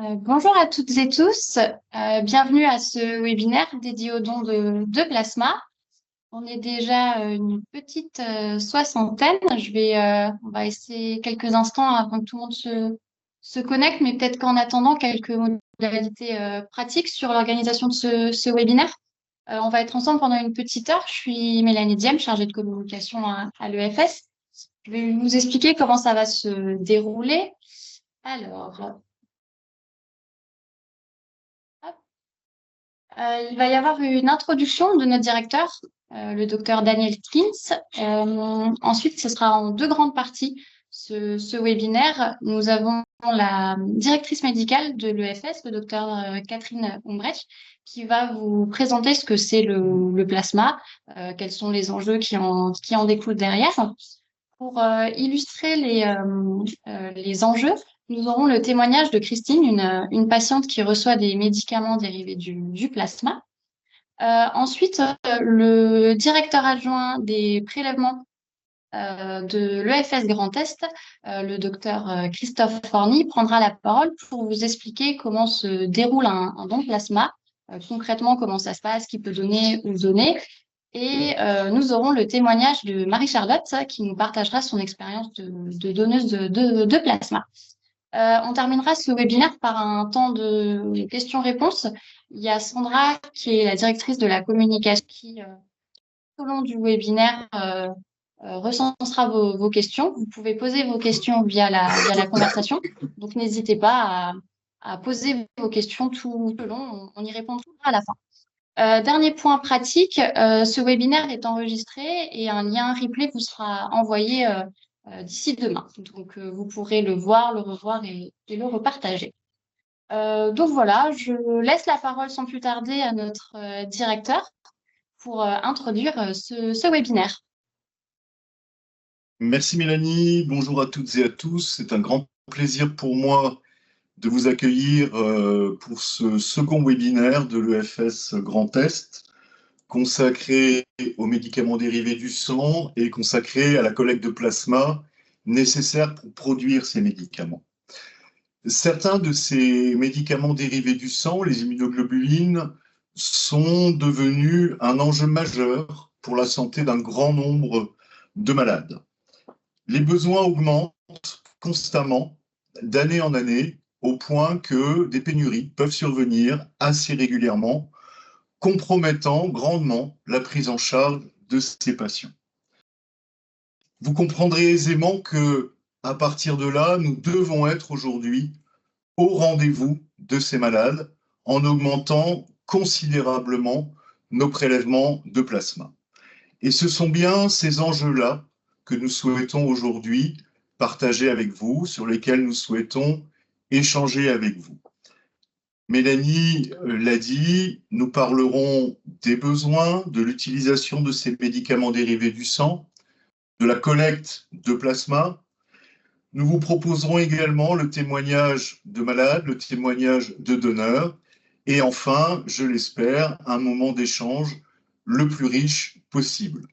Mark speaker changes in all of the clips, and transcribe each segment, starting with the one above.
Speaker 1: Bonjour à toutes et tous. Bienvenue à ce webinaire dédié au don de plasma. On est déjà une petite soixantaine. On va essayer quelques instants avant que tout le monde se connecte, mais peut-être qu'en attendant, quelques modalités pratiques sur l'organisation de ce webinaire. On va être ensemble pendant une petite heure. Je suis Mélanie Diem, chargée de communication à l'EFS. Je vais vous expliquer comment ça va se dérouler. Alors, hop. Il va y avoir une introduction de notre directeur, le docteur Daniel Trins. Ensuite, ce sera en deux grandes parties, ce webinaire. Nous avons la directrice médicale de l'EFS, le docteur Catherine Umbrecht, qui va vous présenter ce que c'est le plasma, quels sont les enjeux qui en découlent derrière. Pour illustrer les enjeux, nous aurons le témoignage de Christine, une patiente qui reçoit des médicaments dérivés du plasma. Ensuite, le directeur adjoint des prélèvements de l'EFS Grand Est, le docteur Christophe Forny, prendra la parole pour vous expliquer comment se déroule un don de plasma, concrètement comment ça se passe, qui peut donner ou donner. Et nous aurons le témoignage de Marie-Charlotte qui nous partagera son expérience de donneuse de plasma. On terminera ce webinaire par un temps de questions-réponses. Il y a Sandra qui est la directrice de la communication qui, tout au long du webinaire, recensera vos questions. Vous pouvez poser vos questions via la conversation. Donc, n'hésitez pas à poser vos questions tout le long. On y répondra à la fin. Dernier point pratique, ce webinaire est enregistré et un lien replay vous sera envoyé d'ici demain. Donc, vous pourrez le voir, le revoir et le repartager. Donc voilà, je laisse la parole sans plus tarder à notre directeur pour introduire ce webinaire.
Speaker 2: Merci Mélanie, bonjour à toutes et à tous. C'est un grand plaisir pour moi de vous accueillir pour ce second webinaire de l'EFS Grand Est, consacré aux médicaments dérivés du sang et consacré à la collecte de plasma nécessaire pour produire ces médicaments. Certains de ces médicaments dérivés du sang, les immunoglobulines, sont devenus un enjeu majeur pour la santé d'un grand nombre de malades. Les besoins augmentent constamment d'année en année, au point que des pénuries peuvent survenir assez régulièrement, compromettant grandement la prise en charge de ces patients. Vous comprendrez aisément que, à partir de là, nous devons être aujourd'hui au rendez-vous de ces malades en augmentant considérablement nos prélèvements de plasma. Et ce sont bien ces enjeux-là que nous souhaitons aujourd'hui partager avec vous, sur lesquels nous souhaitons échanger avec vous. Mélanie l'a dit, nous parlerons des besoins, de l'utilisation de ces médicaments dérivés du sang, de la collecte de plasma. Nous vous proposerons également le témoignage de malades, le témoignage de donneurs, et enfin, je l'espère, un moment d'échange le plus riche possible.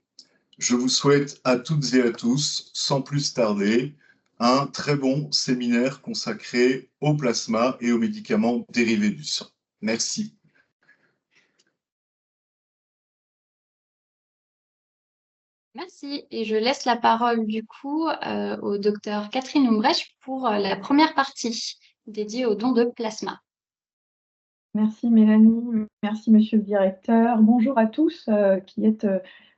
Speaker 2: Je vous souhaite à toutes et à tous, sans plus tarder, un très bon séminaire consacré au plasma et aux médicaments dérivés du sang. Merci.
Speaker 1: Merci. Et je laisse la parole du coup au docteur Catherine Umbrecht pour la première partie dédiée au don de plasma.
Speaker 3: Merci Mélanie, merci Monsieur le Directeur. Bonjour à tous qui êtes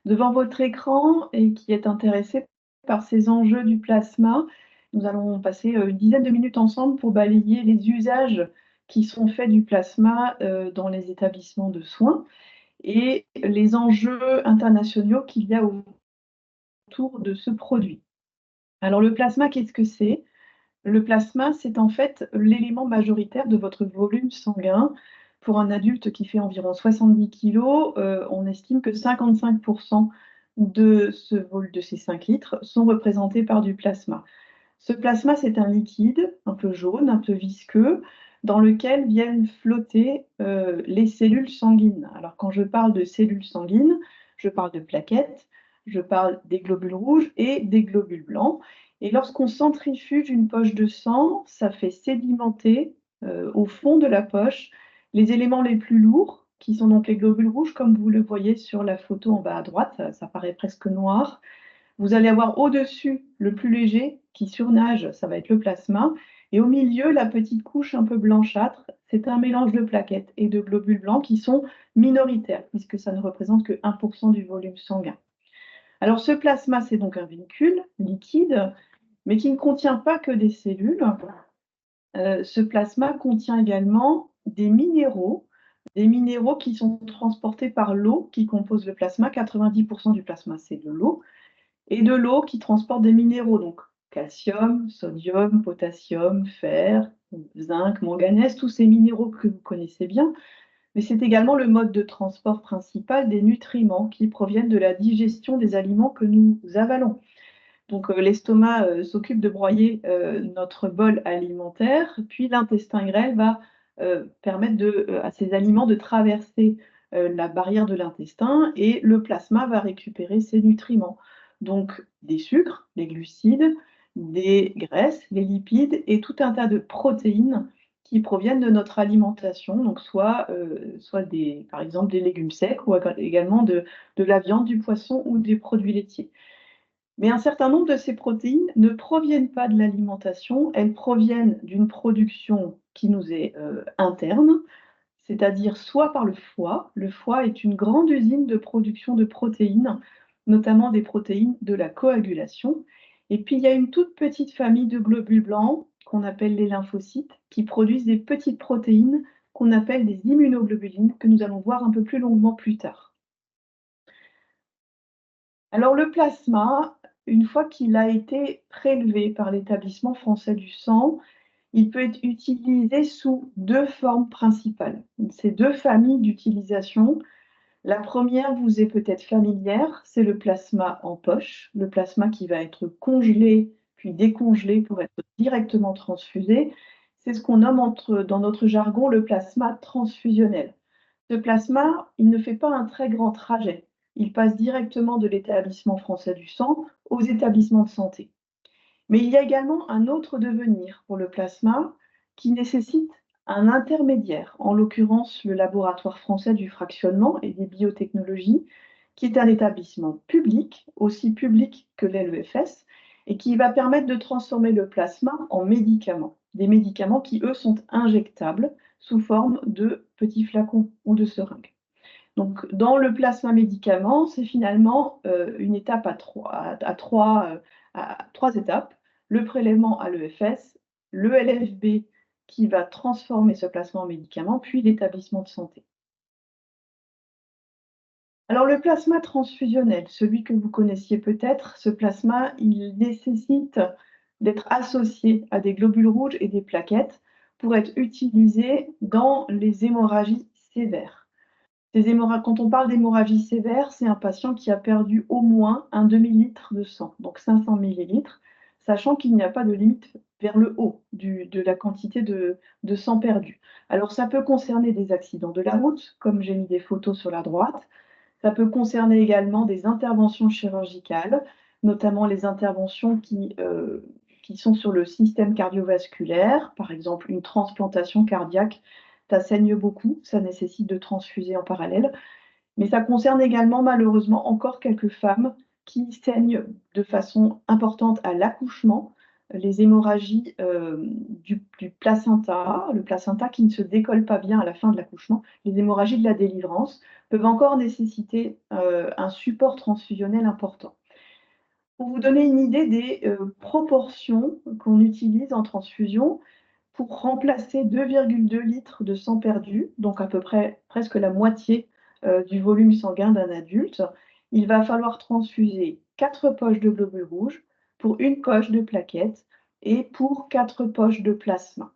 Speaker 3: devant votre écran et qui êtes intéressés par ces enjeux du plasma. Nous allons passer une dizaine de minutes ensemble pour balayer les usages qui sont faits du plasma dans les établissements de soins et les enjeux internationaux qu'il y a autour de ce produit. Alors le plasma, qu'est-ce que c'est? Le plasma, c'est en fait l'élément majoritaire de votre volume sanguin. Pour un adulte qui fait environ 70 kg, on estime que 55% de ces 5 litres sont représentés par du plasma. Ce plasma, c'est un liquide un peu jaune, un peu visqueux, dans lequel viennent flotter les cellules sanguines. Alors quand je parle de cellules sanguines, je parle de plaquettes, je parle des globules rouges et des globules blancs. Et lorsqu'on centrifuge une poche de sang, ça fait sédimenter au fond de la poche les éléments les plus lourds, qui sont donc les globules rouges, comme vous le voyez sur la photo en bas à droite, ça paraît presque noir. Vous allez avoir au-dessus le plus léger qui surnage, ça va être le plasma. Et au milieu, la petite couche un peu blanchâtre, c'est un mélange de plaquettes et de globules blancs qui sont minoritaires, puisque ça ne représente que 1% du volume sanguin. Alors ce plasma, c'est donc un véhicule liquide, mais qui ne contient pas que des cellules. Ce plasma contient également des minéraux qui sont transportés par l'eau qui compose le plasma. 90% du plasma, c'est de l'eau, et de l'eau qui transporte des minéraux, donc calcium, sodium, potassium, fer, zinc, manganèse, tous ces minéraux que vous connaissez bien. Mais c'est également le mode de transport principal des nutriments qui proviennent de la digestion des aliments que nous avalons. Donc l'estomac s'occupe de broyer notre bol alimentaire, puis l'intestin grêle va permettre à ces aliments de traverser la barrière de l'intestin et le plasma va récupérer ces nutriments. Donc des sucres, des glucides, des graisses, les lipides et tout un tas de protéines qui proviennent de notre alimentation, donc soit par exemple des légumes secs ou également de la viande, du poisson ou des produits laitiers. Mais un certain nombre de ces protéines ne proviennent pas de l'alimentation, elles proviennent d'une production qui nous est interne, c'est-à-dire soit par le foie. Le foie est une grande usine de production de protéines, notamment des protéines de la coagulation. Et puis il y a une toute petite famille de globules blancs qu'on appelle les lymphocytes, qui produisent des petites protéines qu'on appelle des immunoglobulines, que nous allons voir un peu plus longuement plus tard. Alors le plasma, une fois qu'il a été prélevé par l'établissement français du sang, il peut être utilisé sous deux formes principales. Ces deux familles d'utilisation, la première vous est peut-être familière, c'est le plasma en poche, le plasma qui va être congelé puis décongelé pour être directement transfusé. C'est ce qu'on nomme dans notre jargon le plasma transfusionnel. Ce plasma, il ne fait pas un très grand trajet. Il passe directement de l'établissement français du sang aux établissements de santé. Mais il y a également un autre devenir pour le plasma qui nécessite un intermédiaire, en l'occurrence le laboratoire français du fractionnement et des biotechnologies, qui est un établissement public, aussi public que l'est l'EFS, et qui va permettre de transformer le plasma en médicaments. Des médicaments qui, eux, sont injectables sous forme de petits flacons ou de seringues. Donc, dans le plasma médicament, c'est finalement une étape à trois étapes. Le prélèvement à l'EFS, le LFB qui va transformer ce plasma en médicament, puis l'établissement de santé. Alors, le plasma transfusionnel, celui que vous connaissiez peut-être, ce plasma, il nécessite d'être associé à des globules rouges et des plaquettes pour être utilisé dans les hémorragies sévères. Quand on parle d'hémorragie sévère, c'est un patient qui a perdu au moins un demi-litre de sang, donc 500 millilitres, sachant qu'il n'y a pas de limite vers le haut de la quantité de sang perdu. Alors ça peut concerner des accidents de la route, comme j'ai mis des photos sur la droite. Ça peut concerner également des interventions chirurgicales, notamment les interventions qui sont sur le système cardiovasculaire, par exemple une transplantation cardiaque. Ça saigne beaucoup, ça nécessite de transfuser en parallèle. Mais ça concerne également malheureusement encore quelques femmes qui saignent de façon importante à l'accouchement, les hémorragies du placenta, le placenta qui ne se décolle pas bien à la fin de l'accouchement, les hémorragies de la délivrance peuvent encore nécessiter un support transfusionnel important. Pour vous donner une idée des proportions qu'on utilise en transfusion, pour remplacer 2,2 litres de sang perdu, donc à peu près presque la moitié du volume sanguin d'un adulte, il va falloir transfuser 4 poches de globules rouges pour une poche de plaquettes et pour 4 poches de plasma.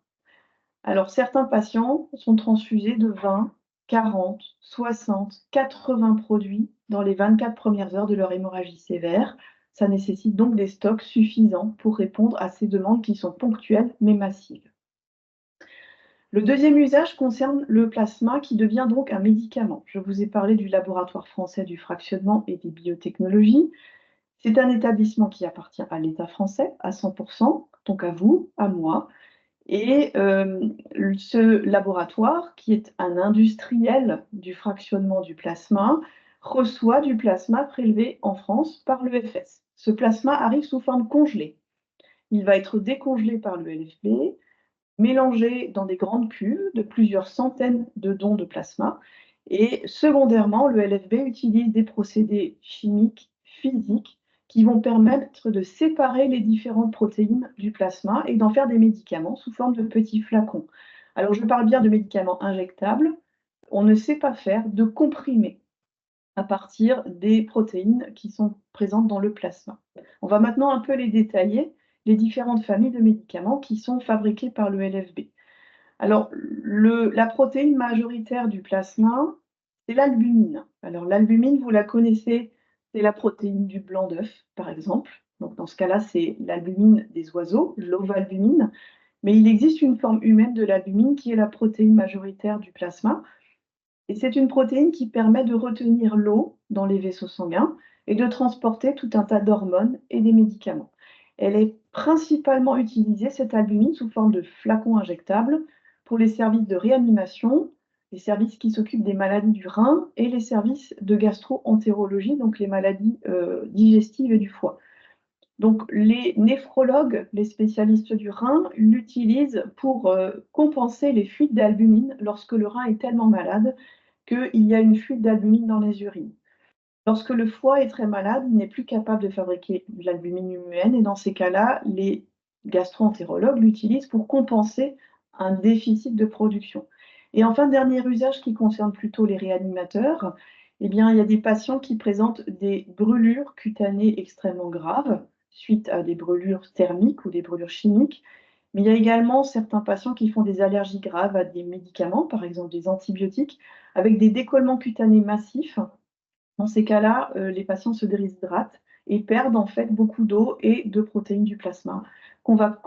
Speaker 3: Alors certains patients sont transfusés de 20, 40, 60, 80 produits dans les 24 premières heures de leur hémorragie sévère. Ça nécessite donc des stocks suffisants pour répondre à ces demandes qui sont ponctuelles mais massives. Le deuxième usage concerne le plasma qui devient donc un médicament. Je vous ai parlé du laboratoire français du fractionnement et des biotechnologies. C'est un établissement qui appartient à l'État français à 100%, donc à vous, à moi. Et ce laboratoire, qui est un industriel du fractionnement du plasma, reçoit du plasma prélevé en France par l'EFS. Ce plasma arrive sous forme congelée. Il va être décongelé par le LFB, mélangé dans des grandes cuves de plusieurs centaines de dons de plasma. Et secondairement, le LFB utilise des procédés chimiques, physiques, qui vont permettre de séparer les différentes protéines du plasma et d'en faire des médicaments sous forme de petits flacons. Alors, je parle bien de médicaments injectables. On ne sait pas faire de comprimés à partir des protéines qui sont présentes dans le plasma. On va maintenant un peu les détailler, les différentes familles de médicaments qui sont fabriqués par le LFB. Alors, la protéine majoritaire du plasma, c'est l'albumine. Alors, l'albumine, vous la connaissez, c'est la protéine du blanc d'œuf, par exemple. Donc, dans ce cas-là, c'est l'albumine des oiseaux, l'ovalbumine. Mais il existe une forme humaine de l'albumine qui est la protéine majoritaire du plasma. Et c'est une protéine qui permet de retenir l'eau dans les vaisseaux sanguins et de transporter tout un tas d'hormones et des médicaments. Elle est principalement utilisée, cette albumine, sous forme de flacons injectables pour les services de réanimation, les services qui s'occupent des maladies du rein et les services de gastro-entérologie, donc les maladies digestives et du foie. Donc les néphrologues, les spécialistes du rein, l'utilisent pour compenser les fuites d'albumine lorsque le rein est tellement malade qu'il y a une fuite d'albumine dans les urines. Lorsque le foie est très malade, il n'est plus capable de fabriquer de l'albumine humaine et dans ces cas-là, les gastro-entérologues l'utilisent pour compenser un déficit de production. Et enfin, dernier usage qui concerne plutôt les réanimateurs, eh bien, il y a des patients qui présentent des brûlures cutanées extrêmement graves suite à des brûlures thermiques ou des brûlures chimiques. Mais il y a également certains patients qui font des allergies graves à des médicaments, par exemple des antibiotiques, avec des décollements cutanés massifs. Dans ces cas-là, les patients se déshydratent et perdent en fait beaucoup d'eau et de protéines du plasma qu'on va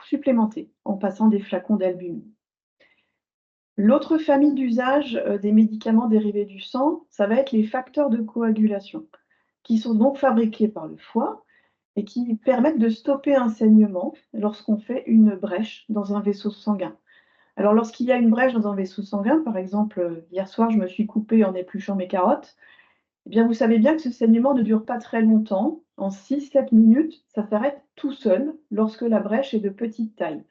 Speaker 3: supplémenter en passant des flacons d'albumine. L'autre famille d'usage des médicaments dérivés du sang, ça va être les facteurs de coagulation, qui sont donc fabriqués par le foie et qui permettent de stopper un saignement lorsqu'on fait une brèche dans un vaisseau sanguin. Alors lorsqu'il y a une brèche dans un vaisseau sanguin, par exemple, hier soir je me suis coupée en épluchant mes carottes, eh bien, vous savez bien que ce saignement ne dure pas très longtemps. En 6-7 minutes, ça s'arrête tout seul lorsque la brèche est de petite taille.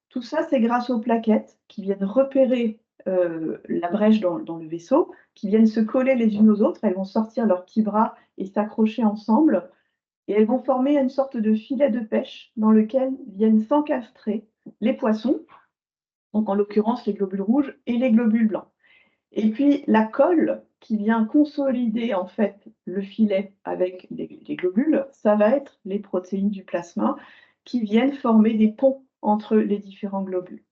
Speaker 3: Tout ça, c'est grâce aux plaquettes qui viennent repérer la brèche dans le vaisseau, qui viennent se coller les unes aux autres. Elles vont sortir leurs petits bras et s'accrocher ensemble. Et elles vont former une sorte de filet de pêche dans lequel viennent s'encastrer les poissons, donc en l'occurrence les globules rouges et les globules blancs. Et puis la colle qui vient consolider en fait le filet avec les globules, ça va être les protéines du plasma qui viennent former des ponts entre les différents globules.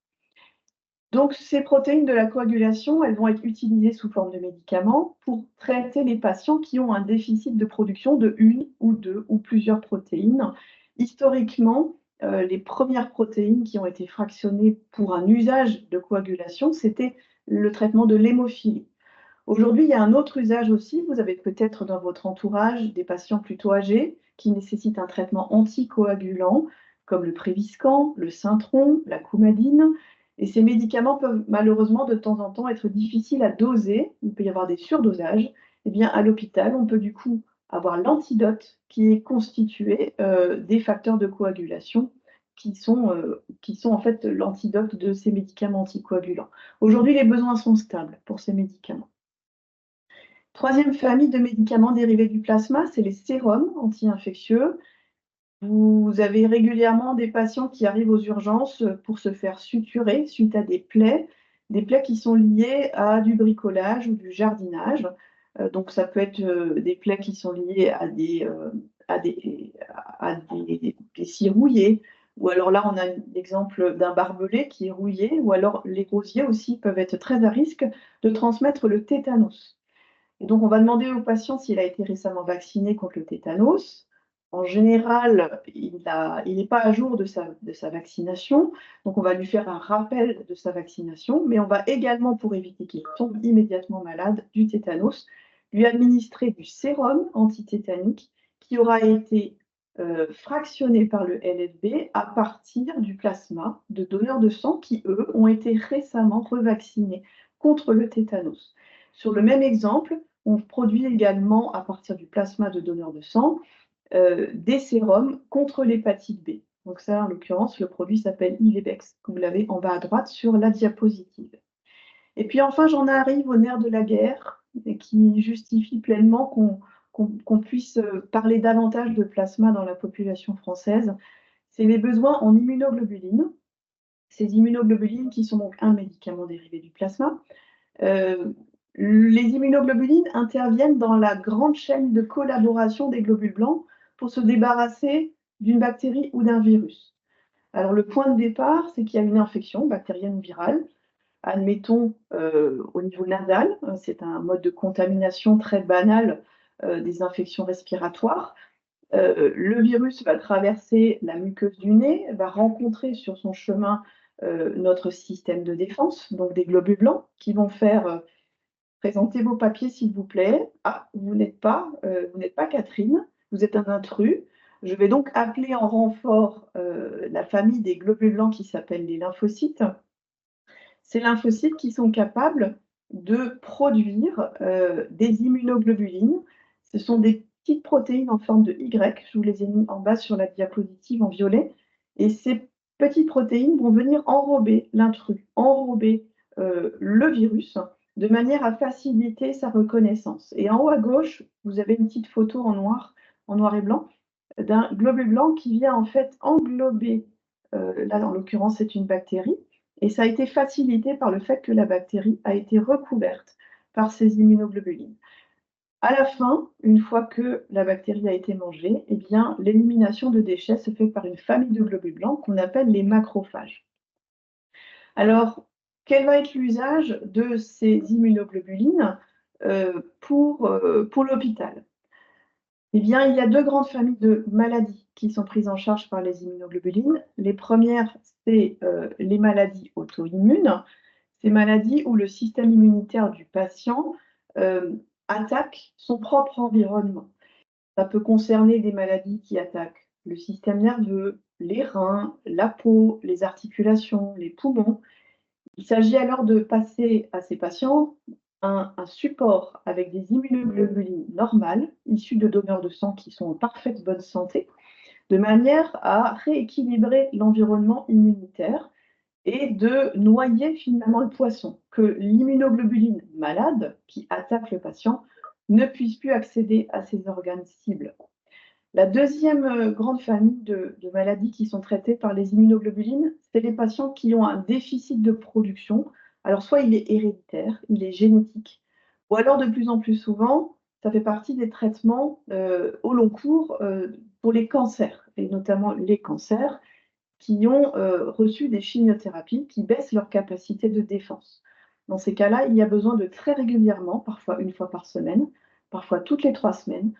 Speaker 3: Donc ces protéines de la coagulation, elles vont être utilisées sous forme de médicaments pour traiter les patients qui ont un déficit de production de une ou deux ou plusieurs protéines. Historiquement, les premières protéines qui ont été fractionnées pour un usage de coagulation, c'était le traitement de l'hémophilie. Aujourd'hui, il y a un autre usage aussi. Vous avez peut-être dans votre entourage des patients plutôt âgés qui nécessitent un traitement anticoagulant, comme le Préviscan, le Syntron, la Coumadine. Et ces médicaments peuvent malheureusement de temps en temps être difficiles à doser. Il peut y avoir des surdosages. Eh bien, à l'hôpital, on peut du coup avoir l'antidote qui est constitué des facteurs de coagulation qui sont en fait l'antidote de ces médicaments anticoagulants. Aujourd'hui, les besoins sont stables pour ces médicaments. Troisième famille de médicaments dérivés du plasma, c'est les sérums anti-infectieux. Vous avez régulièrement des patients qui arrivent aux urgences pour se faire suturer suite à des plaies qui sont liées à du bricolage ou du jardinage. Donc ça peut être des plaies qui sont liées à des cils rouillés, ou alors là on a l'exemple d'un barbelé qui est rouillé, ou alors les rosiers aussi peuvent être très à risque de transmettre le tétanos. Et donc, on va demander au patient s'il a été récemment vacciné contre le tétanos. En général, il n'est pas à jour de sa vaccination, donc on va lui faire un rappel de sa vaccination, mais on va également, pour éviter qu'il tombe immédiatement malade du tétanos, lui administrer du sérum antitétanique qui aura été fractionnés par le LFB à partir du plasma de donneurs de sang qui, eux, ont été récemment revaccinés contre le tétanos. Sur le même exemple, on produit également, à partir du plasma de donneurs de sang, des sérums contre l'hépatite B. Donc ça, en l'occurrence, le produit s'appelle Ilebex, comme vous l'avez en bas à droite sur la diapositive. Et puis enfin, j'en arrive au nerf de la guerre, et qui justifie pleinement qu'on puisse parler davantage de plasma dans la population française. C'est les besoins en immunoglobulines. Ces immunoglobulines qui sont donc un médicament dérivé du plasma. Les immunoglobulines interviennent dans la grande chaîne de collaboration des globules blancs pour se débarrasser d'une bactérie ou d'un virus. Alors le point de départ, c'est qu'il y a une infection bactérienne ou virale, admettons au niveau nasal, c'est un mode de contamination très banal des infections respiratoires. Le virus va traverser la muqueuse du nez, va rencontrer sur son chemin notre système de défense, donc des globules blancs qui vont faire présentez vos papiers s'il vous plaît. Ah, vous n'êtes pas Catherine, vous êtes un intrus. Je vais donc appeler en renfort la famille des globules blancs qui s'appellent les lymphocytes. Ces lymphocytes qui sont capables de produire des immunoglobulines. Ce sont des petites protéines en forme de Y. Je vous les ai mis en bas sur la diapositive en violet. Et ces petites protéines vont venir enrober l'intrus, enrober le virus de manière à faciliter sa reconnaissance. Et en haut à gauche, vous avez une petite photo en noir et blanc, d'un globule blanc qui vient en fait englober, là en l'occurrence c'est une bactérie, et ça a été facilité par le fait que la bactérie a été recouverte par ces immunoglobulines. À la fin, une fois que la bactérie a été mangée, eh bien, l'élimination de déchets se fait par une famille de globules blancs qu'on appelle les macrophages. Alors, quel va être l'usage de ces immunoglobulines pour l'hôpital? Eh bien, il y a deux grandes familles de maladies qui sont prises en charge par les immunoglobulines. Les premières, c'est les maladies auto-immunes, ces maladies où le système immunitaire du patient attaque son propre environnement. Ça peut concerner des maladies qui attaquent le système nerveux, les reins, la peau, les articulations, les poumons. Il s'agit alors de passer à ces patients un support avec des immunoglobulines normales, issues de donneurs de sang qui sont en parfaite bonne santé, de manière à rééquilibrer l'environnement immunitaire et de noyer finalement le poisson, que l'immunoglobuline malade qui attaque le patient ne puisse plus accéder à ses organes cibles. La deuxième grande famille de maladies qui sont traitées par les immunoglobulines, c'est les patients qui ont un déficit de production. Alors soit il est héréditaire, il est génétique, ou alors de plus en plus souvent, ça fait partie des traitements au long cours pour les cancers, et notamment les cancers qui ont reçu des chimiothérapies qui baissent leur capacité de défense. Dans ces cas-là, il y a besoin de très régulièrement, parfois une fois par semaine, parfois toutes les 3 semaines,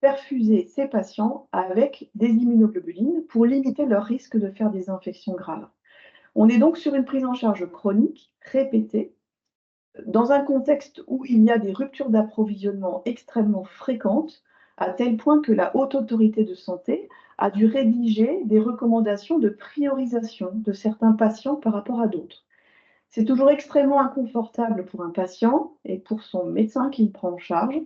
Speaker 3: perfuser ces patients avec des immunoglobulines pour limiter leur risque de faire des infections graves. On est donc sur une prise en charge chronique, répétée, dans un contexte où il y a des ruptures d'approvisionnement extrêmement fréquentes, à tel point que la Haute Autorité de Santé a dû rédiger des recommandations de priorisation de certains patients par rapport à d'autres. C'est toujours extrêmement inconfortable pour un patient et pour son médecin qui le prend en charge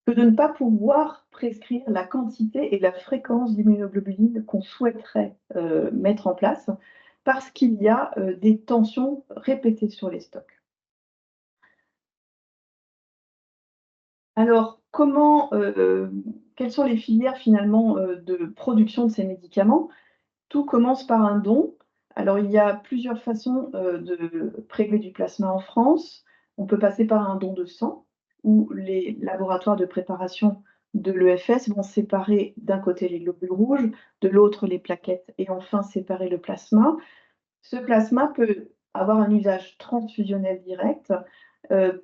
Speaker 3: que de ne pas pouvoir prescrire la quantité et la fréquence d'immunoglobulines qu'on souhaiterait mettre en place parce qu'il y a des tensions répétées sur les stocks. Alors, quelles sont les filières finalement de production de ces médicaments? Tout commence par un don. Alors, il y a plusieurs façons de prélever du plasma en France. On peut passer par un don de sang, où les laboratoires de préparation de l'EFS vont séparer d'un côté les globules rouges, de l'autre les plaquettes, et enfin séparer le plasma. Ce plasma peut avoir un usage transfusionnel direct.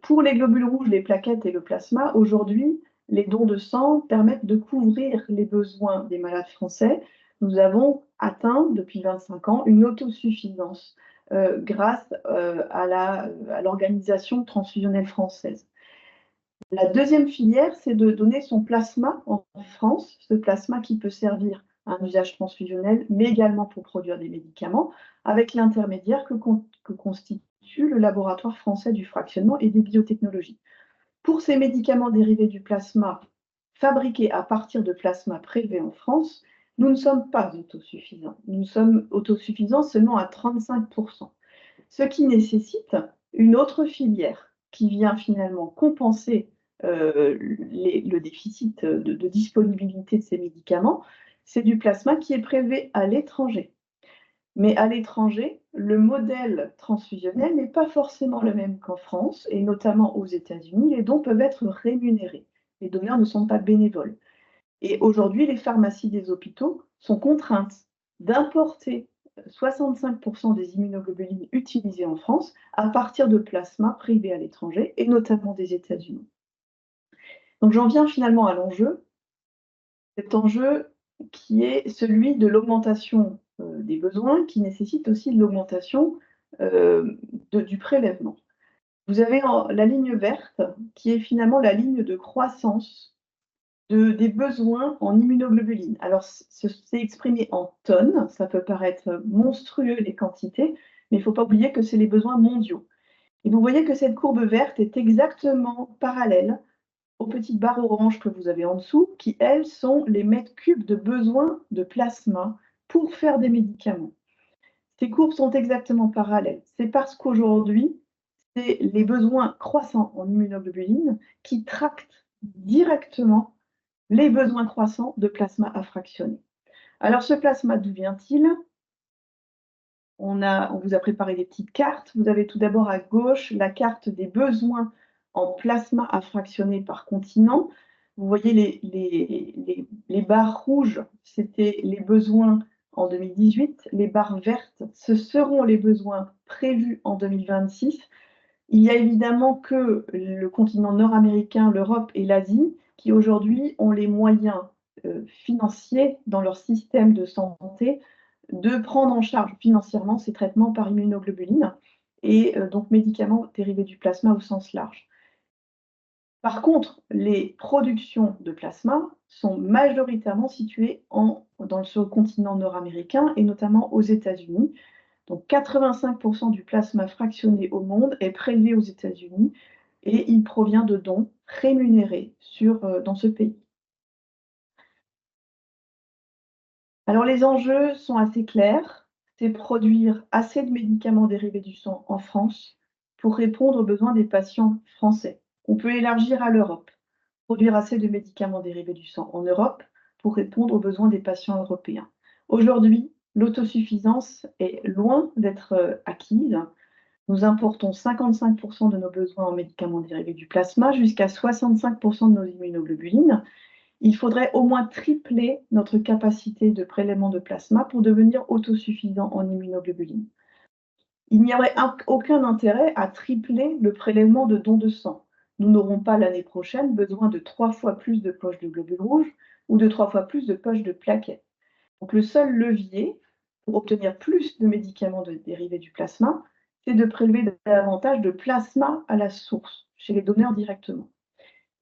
Speaker 3: Pour les globules rouges, les plaquettes et le plasma, aujourd'hui, les dons de sang permettent de couvrir les besoins des malades français. Nous avons atteint, depuis 25 ans, une autosuffisance grâce à l'organisation transfusionnelle française. La deuxième filière, c'est de donner son plasma en France, ce plasma qui peut servir un usage transfusionnel, mais également pour produire des médicaments, avec l'intermédiaire que constitue le laboratoire français du fractionnement et des biotechnologies. Pour ces médicaments dérivés du plasma, fabriqués à partir de plasma prélevé en France, nous ne sommes pas autosuffisants. Nous sommes autosuffisants seulement à 35%, ce qui nécessite une autre filière qui vient finalement compenser le déficit de disponibilité de ces médicaments. C'est du plasma qui est prélevé à l'étranger. Mais à l'étranger, le modèle transfusionnel n'est pas forcément le même qu'en France, et notamment aux États-Unis. Les dons peuvent être rémunérés. Les donneurs ne sont pas bénévoles. Et aujourd'hui, les pharmacies des hôpitaux sont contraintes d'importer 65% des immunoglobulines utilisées en France à partir de plasma privé à l'étranger, et notamment des États-Unis. Donc j'en viens finalement à l'enjeu, cet enjeu qui est celui de l'augmentation des besoins, qui nécessite aussi de l'augmentation du prélèvement. Vous avez la ligne verte, qui est finalement la ligne de croissance des besoins en immunoglobulines. Alors, c'est exprimé en tonnes, ça peut paraître monstrueux les quantités, mais il ne faut pas oublier que c'est les besoins mondiaux. Et vous voyez que cette courbe verte est exactement parallèle aux petites barres oranges que vous avez en dessous, qui, elles, sont les mètres cubes de besoin de plasma pour faire des médicaments. Ces courbes sont exactement parallèles. C'est parce qu'aujourd'hui, c'est les besoins croissants en immunoglobulines qui tractent directement les besoins croissants de plasma à fractionner. Alors, ce plasma, d'où vient-il? On vous a préparé des petites cartes. Vous avez tout d'abord à gauche la carte des besoins en plasma à fractionner par continent. Vous voyez les barres rouges, c'était les besoins en 2018. Les barres vertes, ce seront les besoins prévus en 2026. Il y a évidemment que le continent nord-américain, l'Europe et l'Asie qui aujourd'hui ont les moyens financiers dans leur système de santé de prendre en charge financièrement ces traitements par immunoglobulines et donc médicaments dérivés du plasma au sens large. Par contre, les productions de plasma sont majoritairement situées sur le continent nord-américain et notamment aux États-Unis. Donc 85% du plasma fractionné au monde est prélevé aux États-Unis et il provient de dons rémunérés dans ce pays. Alors les enjeux sont assez clairs, c'est produire assez de médicaments dérivés du sang en France pour répondre aux besoins des patients français. On peut élargir à l'Europe, produire assez de médicaments dérivés du sang en Europe pour répondre aux besoins des patients européens. Aujourd'hui, l'autosuffisance est loin d'être acquise. Nous importons 55% de nos besoins en médicaments dérivés du plasma, jusqu'à 65% de nos immunoglobulines. Il faudrait au moins tripler notre capacité de prélèvement de plasma pour devenir autosuffisant en immunoglobulines. Il n'y aurait aucun intérêt à tripler le prélèvement de dons de sang. Nous n'aurons pas l'année prochaine besoin de 3 fois plus de poches de globules rouges ou de 3 fois plus de poches de plaquettes. Donc le seul levier pour obtenir plus de médicaments dérivés du plasma, c'est de prélever davantage de plasma à la source, chez les donneurs directement.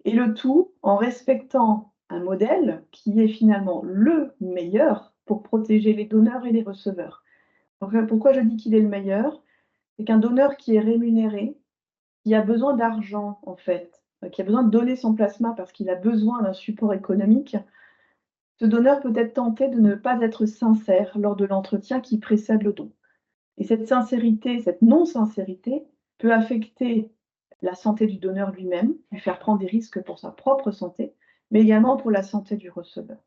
Speaker 3: Et le tout en respectant un modèle qui est finalement le meilleur pour protéger les donneurs et les receveurs. Donc, pourquoi je dis qu'il est le meilleur? C'est qu'un donneur qui est rémunéré, qui a besoin d'argent en fait, qui a besoin de donner son plasma parce qu'il a besoin d'un support économique, ce donneur peut être tenté de ne pas être sincère lors de l'entretien qui précède le don. Et cette sincérité, cette non-sincérité peut affecter la santé du donneur lui-même, lui faire prendre des risques pour sa propre santé, mais également pour la santé du receveur.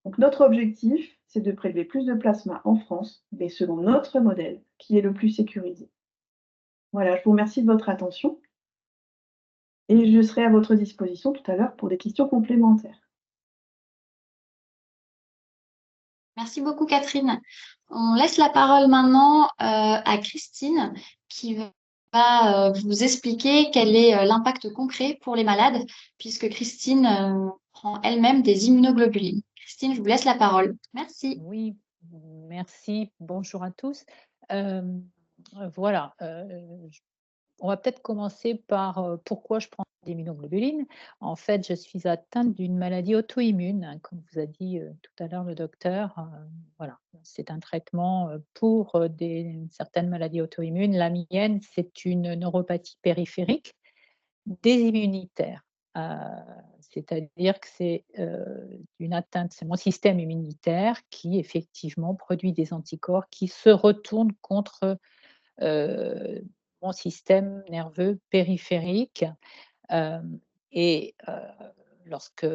Speaker 3: Donc notre objectif, c'est de prélever plus de plasma en France, mais selon notre modèle, qui est le plus sécurisé. Voilà, je vous remercie de votre attention et je serai à votre disposition tout à l'heure pour des questions complémentaires.
Speaker 1: Merci beaucoup, Catherine. On laisse la parole maintenant à Christine qui va vous expliquer quel est l'impact concret pour les malades, puisque Christine prend elle-même des immunoglobulines. Christine, je vous laisse la parole. Merci.
Speaker 4: Oui, merci. Bonjour à tous. Voilà, on va peut-être commencer par pourquoi je prends d'immunoglobulines. En fait, je suis atteinte d'une maladie auto-immune, hein, comme vous a dit tout à l'heure le docteur. Voilà, c'est un traitement pour certaines maladies auto-immunes. La mienne, c'est une neuropathie périphérique des immunitaires. C'est-à-dire que c'est une atteinte, c'est mon système immunitaire qui effectivement produit des anticorps qui se retournent contre mon système nerveux périphérique. Hem et lorsque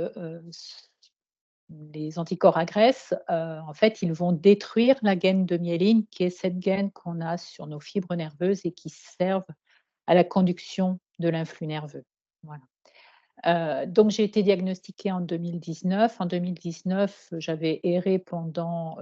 Speaker 4: les anticorps agressent, en fait, ils vont détruire la gaine de myéline, qui est cette gaine qu'on a sur nos fibres nerveuses et qui servent à la conduction de l'influx nerveux. Voilà. Donc j'ai été diagnostiquée en 2019. En 2019, j'avais erré pendant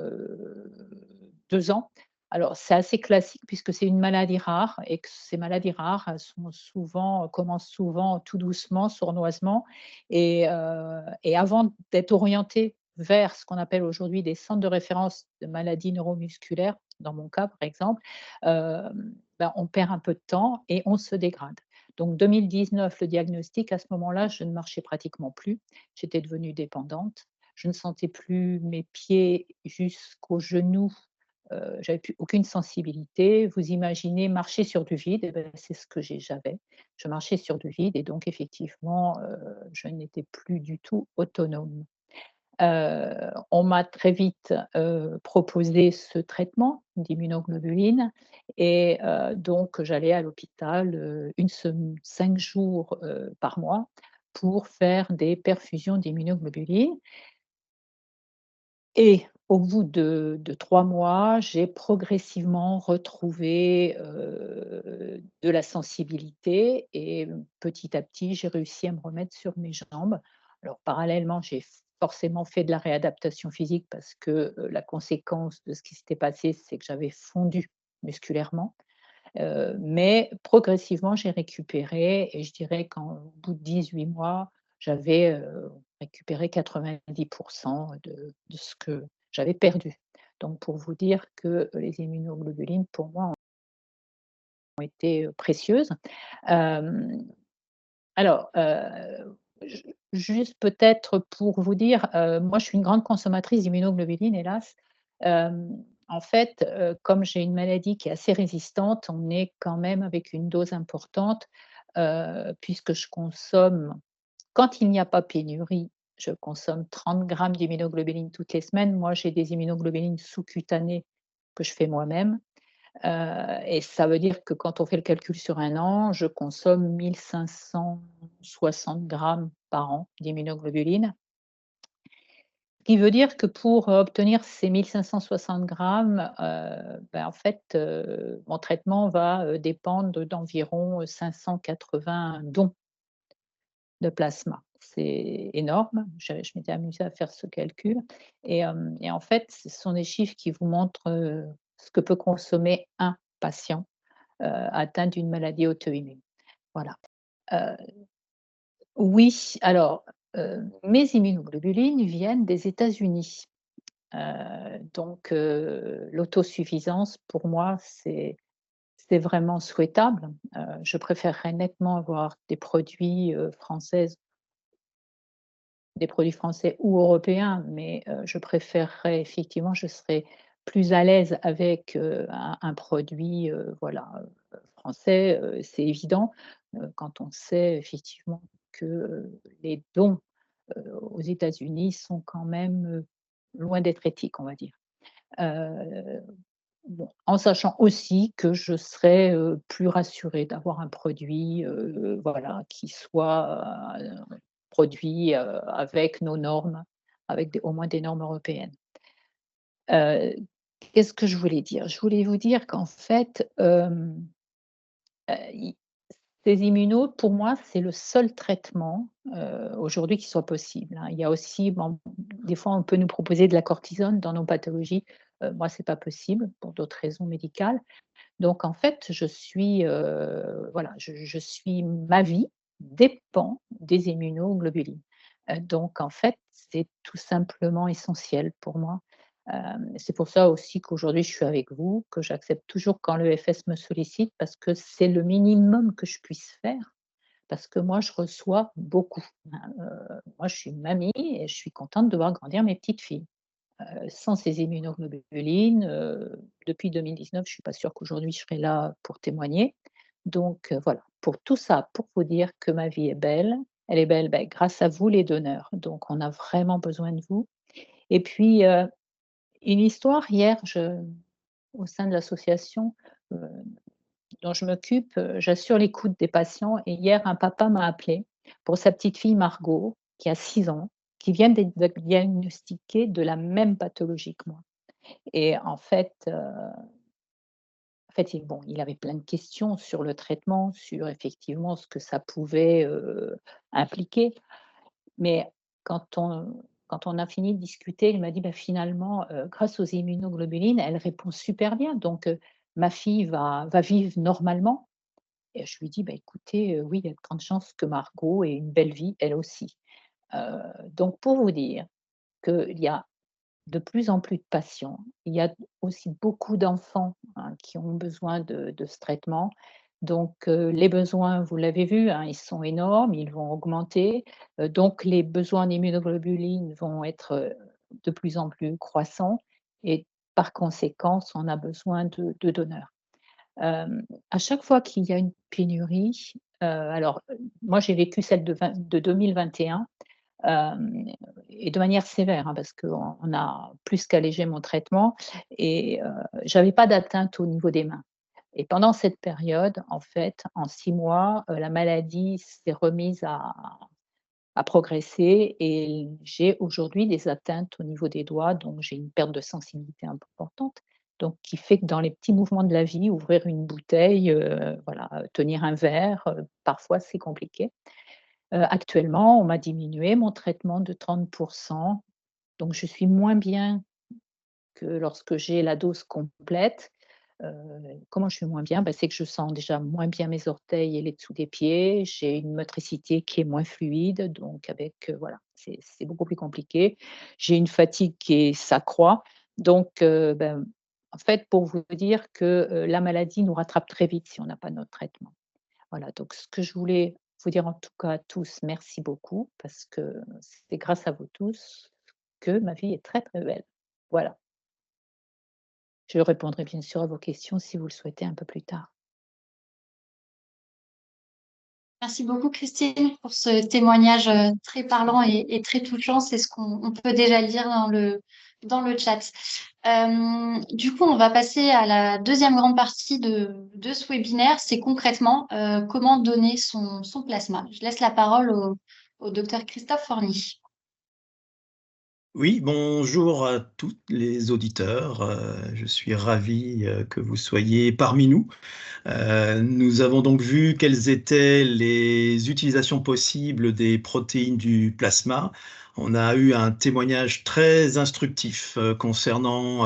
Speaker 4: 2 ans. Alors c'est assez classique puisque c'est une maladie rare et que ces maladies rares, elles sont souvent commencent souvent tout doucement, sournoisement et avant d'être orientées vers ce qu'on appelle aujourd'hui des centres de référence de maladies neuromusculaires, dans mon cas par exemple, on perd un peu de temps et on se dégrade. Donc 2019, le diagnostic, à ce moment-là, je ne marchais pratiquement plus. J'étais devenue dépendante. Je ne sentais plus mes pieds jusqu'aux genoux. J'avais plus aucune sensibilité. Vous imaginez marcher sur du vide, eh ben, c'est ce que j'avais. Je marchais sur du vide et donc effectivement, je n'étais plus du tout autonome. On m'a très vite, proposé ce traitement d'immunoglobulines et donc j'allais à l'hôpital, 5 jours, par mois pour faire des perfusions d'immunoglobulines et au bout de 3 mois, j'ai progressivement retrouvé, de la sensibilité et petit à petit, j'ai réussi à me remettre sur mes jambes. Alors parallèlement, j'ai forcément fait de la réadaptation physique parce que, la conséquence de ce qui s'était passé, c'est que j'avais fondu musculairement. Mais progressivement, j'ai récupéré et je dirais qu'au bout de 18 mois, j'avais, récupéré 90 de ce que j'avais perdu. Donc pour vous dire que les immunoglobulines, pour moi, ont été, précieuses. Hem, alors, ju juste peut-être pour vous dire, moi je suis une grande consommatrice d'immunoglobulines hélas. En fait, comme j'ai une maladie qui est assez résistante, on est quand même avec une dose importante, puisque je consomme quand il n'y a pas pénurie, je consomme 30 grammes d'immunoglobulines toutes les semaines. Moi, j'ai des immunoglobulines sous-cutanées que je fais moi-même. Et ça veut dire que quand on fait le calcul sur un an, je consomme 1 560 grammes par an d'immunoglobulines. Ce qui veut dire que pour obtenir ces 1 560 grammes, en fait, mon traitement va, dépendre d'environ, 580 dons de plasma. C'est énorme. Je m'étais amusée à faire ce calcul et en fait, ce sont des chiffres qui vous montrent, ce que peut consommer un patient, atteint d'une maladie auto-immune. Voilà. Heu, oui, alors, mes immunoglobulines viennent des États-Unis. Donc l'autosuffisance pour moi, c'est vraiment souhaitable. Je préférerais nettement avoir des produits français ou européens, mais je préférerais effectivement, je serais plus à l'aise avec, un produit, voilà, français, c'est évident, quand on sait effectivement que, les dons, aux États-Unis sont quand même, loin d'être éthiques, on va dire. Heu, bon, en sachant aussi que je serais, plus rassurée d'avoir un produit, voilà, qui soit, produit, avec nos normes, avec au moins des normes européennes. Heu, Qu'est-ce que je voulais dire? Je voulais vous dire qu'en fait, i ces immunos, pour moi, c'est le seul traitement, aujourd'hui qui soit possible, hein. Il y a aussi, bon, des fois, on peut nous proposer de la cortisone dans nos pathologies. Moi, c'est pas possible pour d'autres raisons médicales. Donc en fait, voilà, je suis ma vie dépend des immunoglobulines. Donc en fait, c'est tout simplement essentiel pour moi. C'est pour ça aussi qu'aujourd'hui je suis avec vous, que j'accepte toujours quand l'EFS me sollicite parce que c'est le minimum que je puisse faire parce que moi, je reçois beaucoup, hein. Moi, je suis une mamie et je suis contente de voir grandir mes petites filles. Sans ces immunoglobulines, depuis 2019, je ne suis pas sûre qu'aujourd'hui je serai là pour témoigner. Donc voilà, pour tout ça, pour vous dire que ma vie est belle. Elle est belle, grâce à vous les donneurs, donc on a vraiment besoin de vous. Et puis, une histoire hier, au sein de l'association, heu, dont je m'occupe, j'assure l'écoute des patients et hier un papa m'a appelé pour sa petite fille Margot, qui a 6 ans, qui vient d'être diagnostiquée de la même pathologie que moi. Et en fait, il avait plein de questions sur le traitement, sur effectivement ce que ça pouvait, impliquer. Mais quand on a fini de discuter, il m'a dit: «Bah, finalement, grâce aux immunoglobulines, elle répond super bien, donc ma fille va vivre normalement». Et je lui dis: «Bah, écoutez, oui, il y a de grandes chances que Margot ait une belle vie, elle aussi». Donc pour vous dire qu'il y a de plus en plus de patients. Il y a aussi beaucoup d'enfants, hein, qui ont besoin de ce traitement. Donc, les besoins, vous l'avez vu, hein, ils sont énormes, ils vont augmenter. Donc les besoins en immunoglobulines vont être, de plus en plus croissants et par conséquent, on a besoin de donneurs. À chaque fois qu'il y a une pénurie, alors, moi j'ai vécu celle de 2021. Hem Et de manière sévère, hein, parce qu'on a plus qu'allégé mon traitement et j'avais pas d'atteinte au niveau des mains. Et pendant cette période, en fait, en 6 mois, la maladie s'est remise à progresser et j'ai aujourd'hui des atteintes au niveau des doigts, donc j'ai une perte de sensibilité importante, donc qui fait que dans les petits mouvements de la vie, ouvrir une bouteille, voilà, tenir un verre, parfois c'est compliqué. Actuellement, on m'a diminué mon traitement de 30, donc je suis moins bien que lorsque j'ai la dose complète. Heu, Comment je suis moins bien? C'est que je sens déjà moins bien mes orteils et les dessous des pieds. J'ai une motricité qui est moins fluide, donc voilà, c'est beaucoup plus compliqué. J'ai une fatigue qui s'accroît, donc en fait, pour vous dire que, la maladie nous rattrape très vite si on n'a pas notre traitement. Voilà, donc ce que je voulais vous dire en tout cas à tous, merci beaucoup parce que c'est grâce à vous tous que ma vie est très, très belle. Voilà. Je répondrai bien sûr à vos questions si vous le souhaitez un peu plus tard.
Speaker 1: Merci beaucoup, Christine, pour ce témoignage très parlant et très touchant. C'est ce qu'on peut déjà lire dans le chat. Du coup, on va passer à la deuxième grande partie de ce webinaire. C'est concrètement comment donner son plasma. Je laisse la parole au docteur Christophe Forny.
Speaker 5: Oui, bonjour à tous les auditeurs. Je suis ravi que vous soyez parmi nous. Nous avons donc vu quelles étaient les utilisations possibles des protéines du plasma. On a eu un témoignage très instructif concernant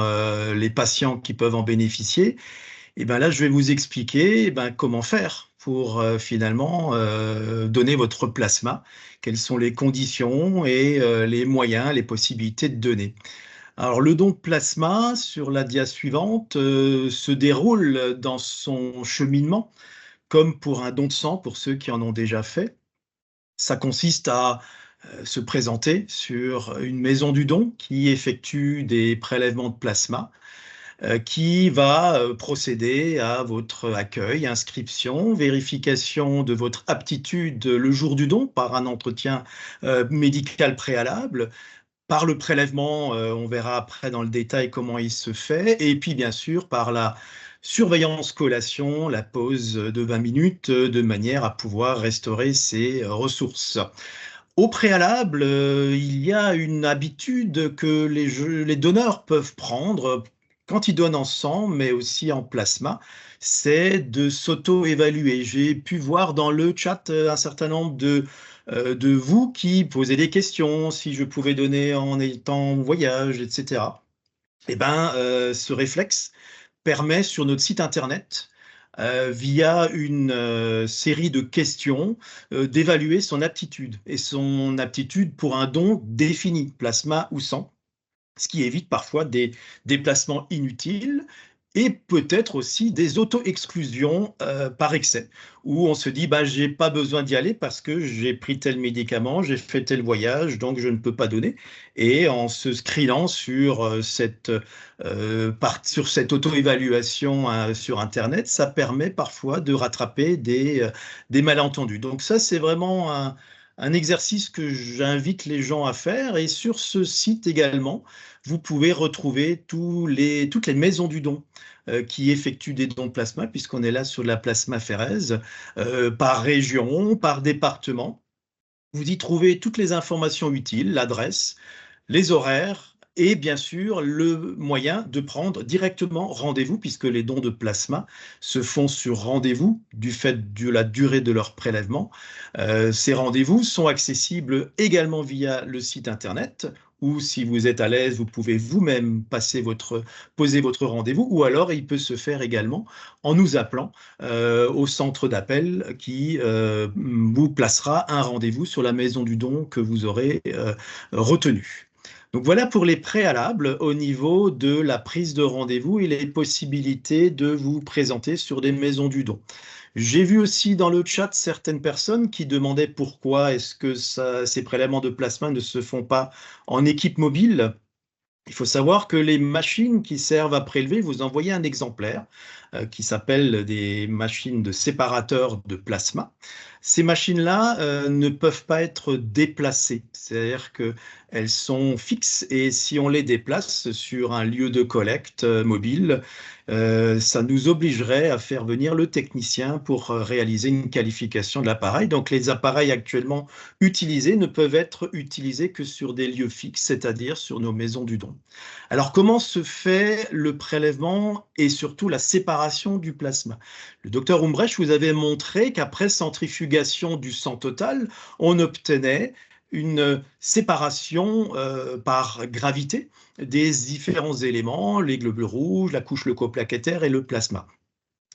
Speaker 5: les patients qui peuvent en bénéficier. Et bien là, je vais vous expliquer comment faire pour finalement donner votre plasma, quelles sont les conditions et les moyens, les possibilités de donner. Alors, le don de plasma, sur la dia suivante, se déroule dans son cheminement, comme pour un don de sang, pour ceux qui en ont déjà fait. Ça consiste à se présenter sur une maison du don qui effectue des prélèvements de plasma, qui va procéder à votre accueil, inscription, vérification de votre aptitude le jour du don par un entretien médical préalable, par le prélèvement, on verra après dans le détail comment il se fait, et puis bien sûr par la surveillance collation, la pause de 20 minutes, de manière à pouvoir restaurer ses ressources. Au préalable, il y a une habitude que les donneurs peuvent prendre quand ils donnent en sang, mais aussi en plasma, c'est de s'auto-évaluer. J'ai pu voir dans le chat un certain nombre de vous qui posaient des questions, si je pouvais donner en étant en voyage, etc. Eh ben, ce réflexe permet sur notre site internet, via une série de questions, d'évaluer son aptitude et son aptitude pour un don défini, plasma ou sang, ce qui évite parfois des déplacements inutiles et peut-être aussi des auto-exclusions par excès, où on se dit bah, j'ai pas besoin d'y aller parce que j'ai pris tel médicament, j'ai fait tel voyage, donc je ne peux pas donner. Et en se scrillant sur sur cette auto-évaluation sur Internet, ça permet parfois de rattraper des malentendus. Donc ça, c'est vraiment un exercice que j'invite les gens à faire. Et sur ce site également, vous pouvez retrouver toutes les maisons du don qui effectuent des dons de plasma, puisqu'on est là sur la plasmaphéreuse, par région, par département. Vous y trouvez toutes les informations utiles, l'adresse, les horaires et bien sûr le moyen de prendre directement rendez-vous, puisque les dons de plasma se font sur rendez-vous du fait de la durée de leur prélèvement. Ces rendez-vous sont accessibles également via le site internet, ou si vous êtes à l'aise, vous pouvez vous-même poser votre rendez-vous, ou alors il peut se faire également en nous appelant au centre d'appel qui vous placera un rendez-vous sur la maison du don que vous aurez retenu. Donc voilà pour les préalables au niveau de la prise de rendez-vous et les possibilités de vous présenter sur des maisons du don. J'ai vu aussi dans le chat certaines personnes qui demandaient pourquoi est-ce que ces prélèvements de plasma ne se font pas en équipe mobile. Il faut savoir que les machines qui servent à prélever, vous envoyez un exemplaire qui s'appelle des machines de séparateurs de plasma. Ces machines-là ne peuvent pas être déplacées, c'est-à-dire qu'elles sont fixes et si on les déplace sur un lieu de collecte mobile, ça nous obligerait à faire venir le technicien pour réaliser une qualification de l'appareil. Donc les appareils actuellement utilisés ne peuvent être utilisés que sur des lieux fixes, c'est-à-dire sur nos maisons du don. Alors comment se fait le prélèvement et surtout la séparation du plasma? Le docteur Umbrecht vous avait montré qu'après centrifugation du sang total, on obtenait une séparation par gravité des différents éléments, les globules rouges, la couche leucoplaquettaire et le plasma.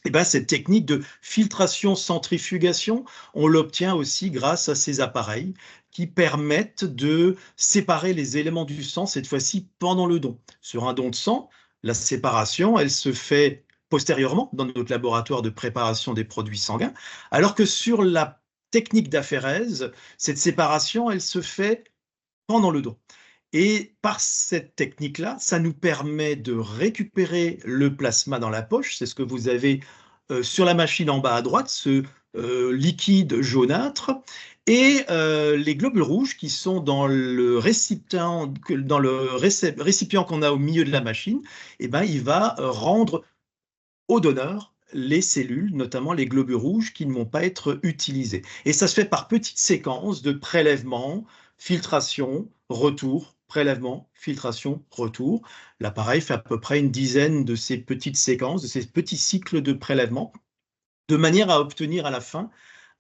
Speaker 5: Et bien, cette technique de filtration-centrifugation, on l'obtient aussi grâce à ces appareils qui permettent de séparer les éléments du sang, cette fois-ci pendant le don. Sur un don de sang, la séparation, elle se fait postérieurement dans notre laboratoire de préparation des produits sanguins, alors que sur la technique d'aphérèse, cette séparation, elle se fait pendant le don. Et par cette technique-là, ça nous permet de récupérer le plasma dans la poche. C'est ce que vous avez sur la machine en bas à droite, ce liquide jaunâtre. Et les globules rouges qui sont dans le récipient qu'on a au milieu de la machine, eh ben, il va rendre au donneur les cellules, notamment les globules rouges, qui ne vont pas être utilisés. Et ça se fait par petites séquences de prélèvement, filtration, retour, prélèvement, filtration, retour. L'appareil fait à peu près une dizaine de ces petites séquences, de ces petits cycles de prélèvement, de manière à obtenir à la fin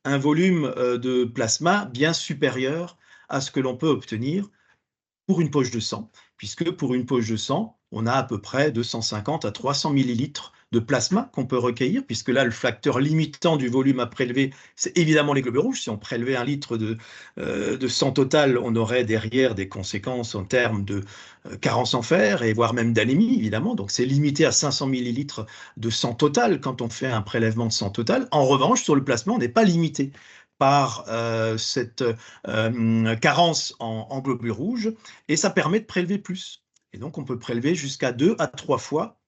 Speaker 5: un volume de plasma bien supérieur à ce que l'on peut obtenir pour une poche de sang, puisque pour une poche de sang, on a à peu près 250 à 300 millilitres de plasma qu'on peut recueillir, puisque là, le facteur limitant du volume à prélever, c'est évidemment les globules rouges. Si on prélevait 1 litre de sang total, on aurait derrière des conséquences en termes de carence en fer, et voire même d'anémie, évidemment. Donc, c'est limité à 500 millilitres de sang total quand on fait un prélèvement de sang total. En revanche, sur le plasma, on n'est pas limité par cette carence en globules rouges, et ça permet de prélever plus. Et donc, on peut prélever jusqu'à 2 à 3 fois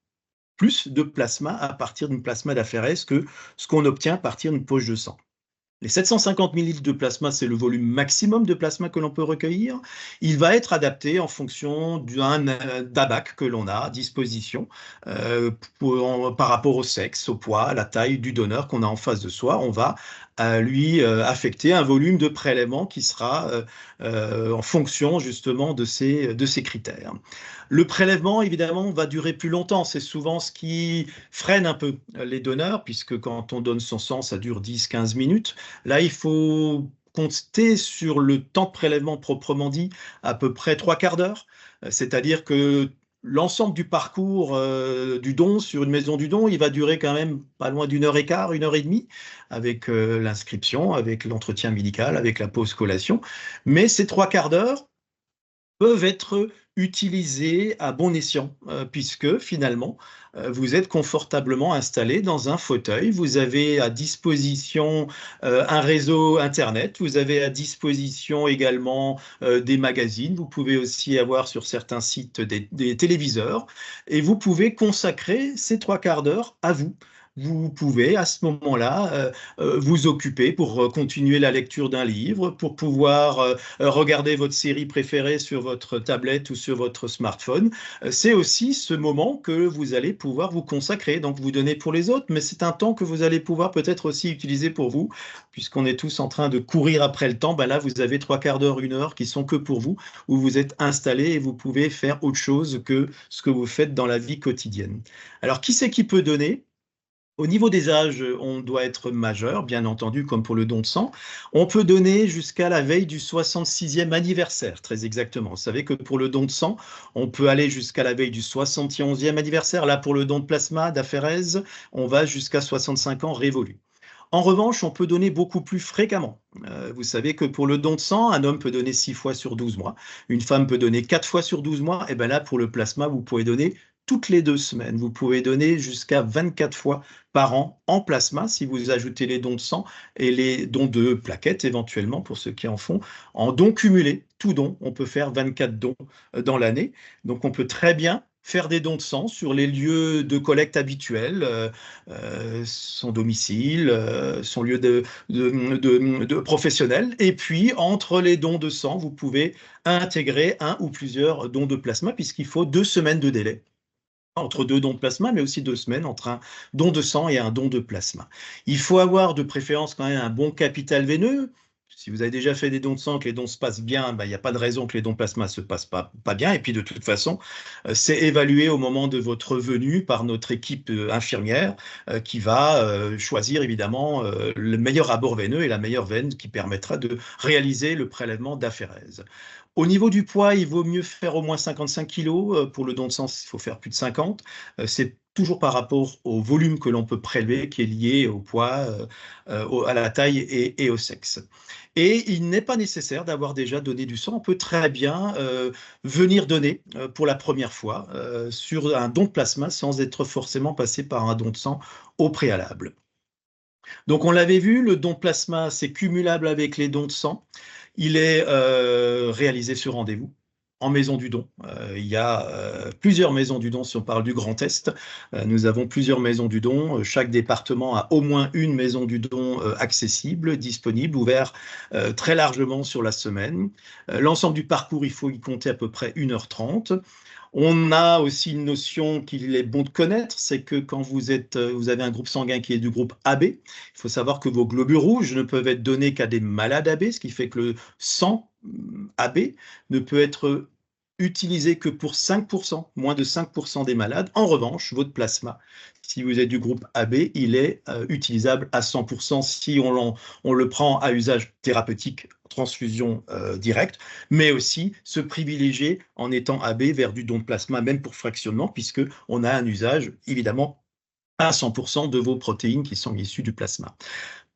Speaker 5: plus de plasma à partir d'une plasma d'aphérèse que ce qu'on obtient à partir d'une poche de sang. Les 750 ml de plasma, c'est le volume maximum de plasma que l'on peut recueillir. Il va être adapté en fonction d'un DABAC que l'on a à disposition par rapport au sexe, au poids, à la taille du donneur qu'on a en face de soi. On va lui affecter un volume de prélèvement qui sera en fonction justement de ces critères. Le prélèvement, évidemment, va durer plus longtemps. C'est souvent ce qui freine un peu les donneurs, puisque quand on donne son sang, ça dure 10-15 minutes. Là, il faut compter sur le temps de prélèvement proprement dit, à peu près 3 quarts d'heure. C'est-à-dire que l'ensemble du parcours du don sur une maison du don, il va durer quand même pas loin d'1 heure et quart, 1 heure et demie, avec l'inscription, avec l'entretien médical, avec la pause collation. Mais ces 3 quarts d'heure peuvent être utilisé à bon escient, puisque finalement, vous êtes confortablement installé dans un fauteuil, vous avez à disposition un réseau Internet, vous avez à disposition également des magazines, vous pouvez aussi avoir sur certains sites des téléviseurs, et vous pouvez consacrer ces 3/4 d'heure à vous. Vous pouvez à ce moment-là vous occuper pour continuer la lecture d'un livre, pour pouvoir regarder votre série préférée sur votre tablette ou sur votre smartphone. C'est aussi ce moment que vous allez pouvoir vous consacrer, donc vous donner pour les autres, mais c'est un temps que vous allez pouvoir peut-être aussi utiliser pour vous, puisqu'on est tous en train de courir après le temps. Ben là, vous avez 3/4 d'heure, 1 heure qui sont que pour vous, où vous êtes installé et vous pouvez faire autre chose que ce que vous faites dans la vie quotidienne. Alors, qui c'est qui peut donner? Au niveau des âges, on doit être majeur, bien entendu, comme pour le don de sang. On peut donner jusqu'à la veille du 66e anniversaire, très exactement. Vous savez que pour le don de sang, on peut aller jusqu'à la veille du 71e anniversaire. Là, pour le don de plasma d'aphérèse, on va jusqu'à 65 ans révolus. En revanche, on peut donner beaucoup plus fréquemment. Vous savez que pour le don de sang, un homme peut donner 6 fois sur 12 mois, une femme peut donner 4 fois sur 12 mois, et bien là, pour le plasma, vous pouvez donner toutes les 2 semaines. Vous pouvez donner jusqu'à 24 fois par an en plasma si vous ajoutez les dons de sang et les dons de plaquettes éventuellement pour ceux qui en font. En dons cumulés, tout don, on peut faire 24 dons dans l'année. Donc on peut très bien faire des dons de sang sur les lieux de collecte habituels, son domicile, son lieu de professionnel. Et puis, entre les dons de sang, vous pouvez intégrer un ou plusieurs dons de plasma, puisqu'il faut 2 semaines de délai entre 2 dons de plasma, mais aussi 2 semaines entre un don de sang et un don de plasma. Il faut avoir de préférence quand même un bon capital veineux. Si vous avez déjà fait des dons de sang, que les dons se passent bien, il n'y a pas de raison que les dons de plasma ne se passent pas bien. Et puis de toute façon, c'est évalué au moment de votre venue par notre équipe infirmière qui va choisir évidemment le meilleur abord veineux et la meilleure veine qui permettra de réaliser le prélèvement d'aphérèse. Au niveau du poids, il vaut mieux faire au moins 55 kg. Pour le don de sang, il faut faire plus de 50. C'est toujours par rapport au volume que l'on peut prélever qui est lié au poids, à la taille et au sexe. Et il n'est pas nécessaire d'avoir déjà donné du sang. On peut très bien venir donner pour la première fois sur un don de plasma sans être forcément passé par un don de sang au préalable. Donc on l'avait vu, le don de plasma, c'est cumulable avec les dons de sang. Il est réalisé sur rendez-vous en maison du don. Il y a plusieurs maisons du don si on parle du Grand Est. Nous avons plusieurs maisons du don. Chaque département a au moins une maison du don accessible, disponible, ouvert très largement sur la semaine. L'ensemble du parcours, il faut y compter à peu près 1h30. On a aussi une notion qu'il est bon de connaître, c'est que quand vous avez un groupe sanguin qui est du groupe AB, il faut savoir que vos globules rouges ne peuvent être donnés qu'à des malades AB, ce qui fait que le sang AB ne peut être utilisé que pour 5%, moins de 5% des malades. En revanche, votre plasma, si vous êtes du groupe AB, il est utilisable à 100% si on le prend à usage thérapeutique, transfusion directe, mais aussi se privilégier en étant AB vers du don de plasma, même pour fractionnement, puisqu'on a un usage évidemment à 100% de vos protéines qui sont issues du plasma.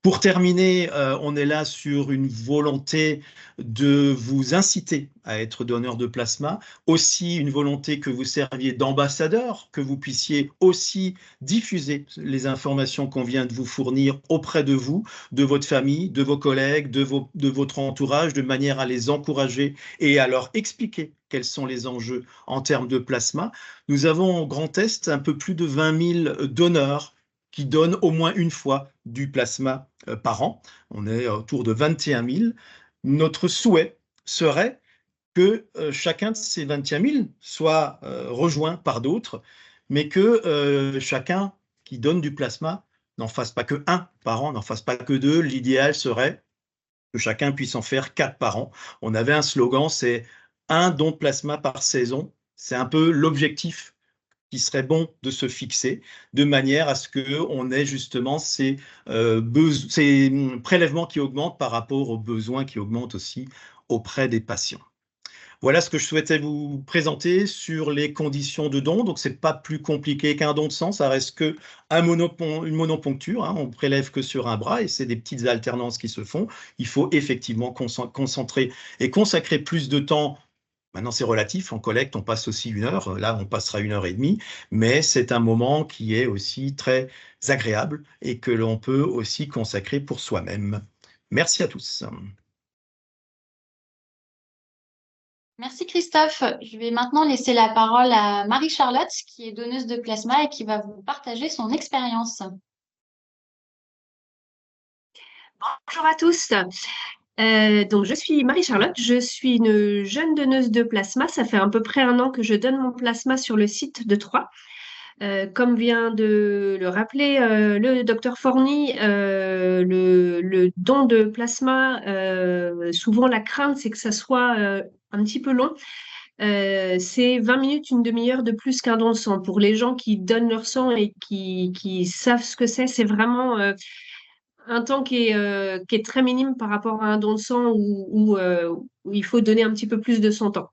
Speaker 5: Pour terminer, on est là sur une volonté de vous inciter à être donneur de plasma, aussi une volonté que vous serviez d'ambassadeur, que vous puissiez aussi diffuser les informations qu'on vient de vous fournir auprès de vous, de votre famille, de vos collègues, de votre entourage, de manière à les encourager et à leur expliquer quels sont les enjeux en termes de plasma. Nous avons au Grand Est un peu plus de 20 000 donneurs qui donnent au moins une fois du plasma par an. On est autour de 21 000. Notre souhait serait que chacun de ces 21 000 soit rejoint par d'autres, mais que chacun qui donne du plasma n'en fasse pas que 1 par an, n'en fasse pas que 2. L'idéal serait que chacun puisse en faire 4 par an. On avait un slogan, c'est 1 don de plasma par saison. C'est un peu l'objectif qui serait bon de se fixer, de manière à ce qu'on ait justement ces prélèvements qui augmentent par rapport aux besoins qui augmentent aussi auprès des patients. Voilà ce que je souhaitais vous présenter sur les conditions de don. Donc, ce n'est pas plus compliqué qu'un don de sang, ça reste qu'une monoponcture. Hein. On prélève que sur un bras et c'est des petites alternances qui se font. Il faut effectivement concentrer et consacrer plus de temps Maintenant, c'est relatif, en collecte, on passe aussi 1 heure, là, on passera 1 heure et demie, mais c'est un moment qui est aussi très agréable et que l'on peut aussi consacrer pour soi-même. Merci à tous.
Speaker 1: Merci Christophe. Je vais maintenant laisser la parole à Marie-Charlotte, qui est donneuse de plasma et qui va vous partager son expérience.
Speaker 6: Bonjour à tous. Donc, je suis Marie-Charlotte, je suis une jeune donneuse de plasma. Ça fait à peu près 1 an que je donne mon plasma sur le site de Troyes. Comme vient de le rappeler le docteur Forny, le don de plasma, souvent la crainte, c'est que ça soit un petit peu long. C'est 20 minutes, une demi-heure de plus qu'un don de sang. Pour les gens qui donnent leur sang et qui savent ce que c'est vraiment un temps qui est très minime par rapport à un don de sang où il faut donner un petit peu plus de son temps.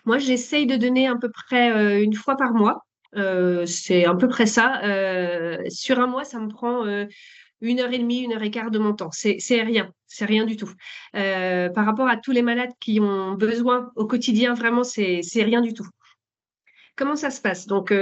Speaker 6: Moi, j'essaye de donner à peu près 1 fois par mois. C'est à peu près ça. Sur un mois, ça me prend 1 heure et demie, 1 heure et quart de mon temps. C'est rien du tout. Par rapport à tous les malades qui ont besoin au quotidien, vraiment, c'est rien du tout. Comment ça se passe? Donc,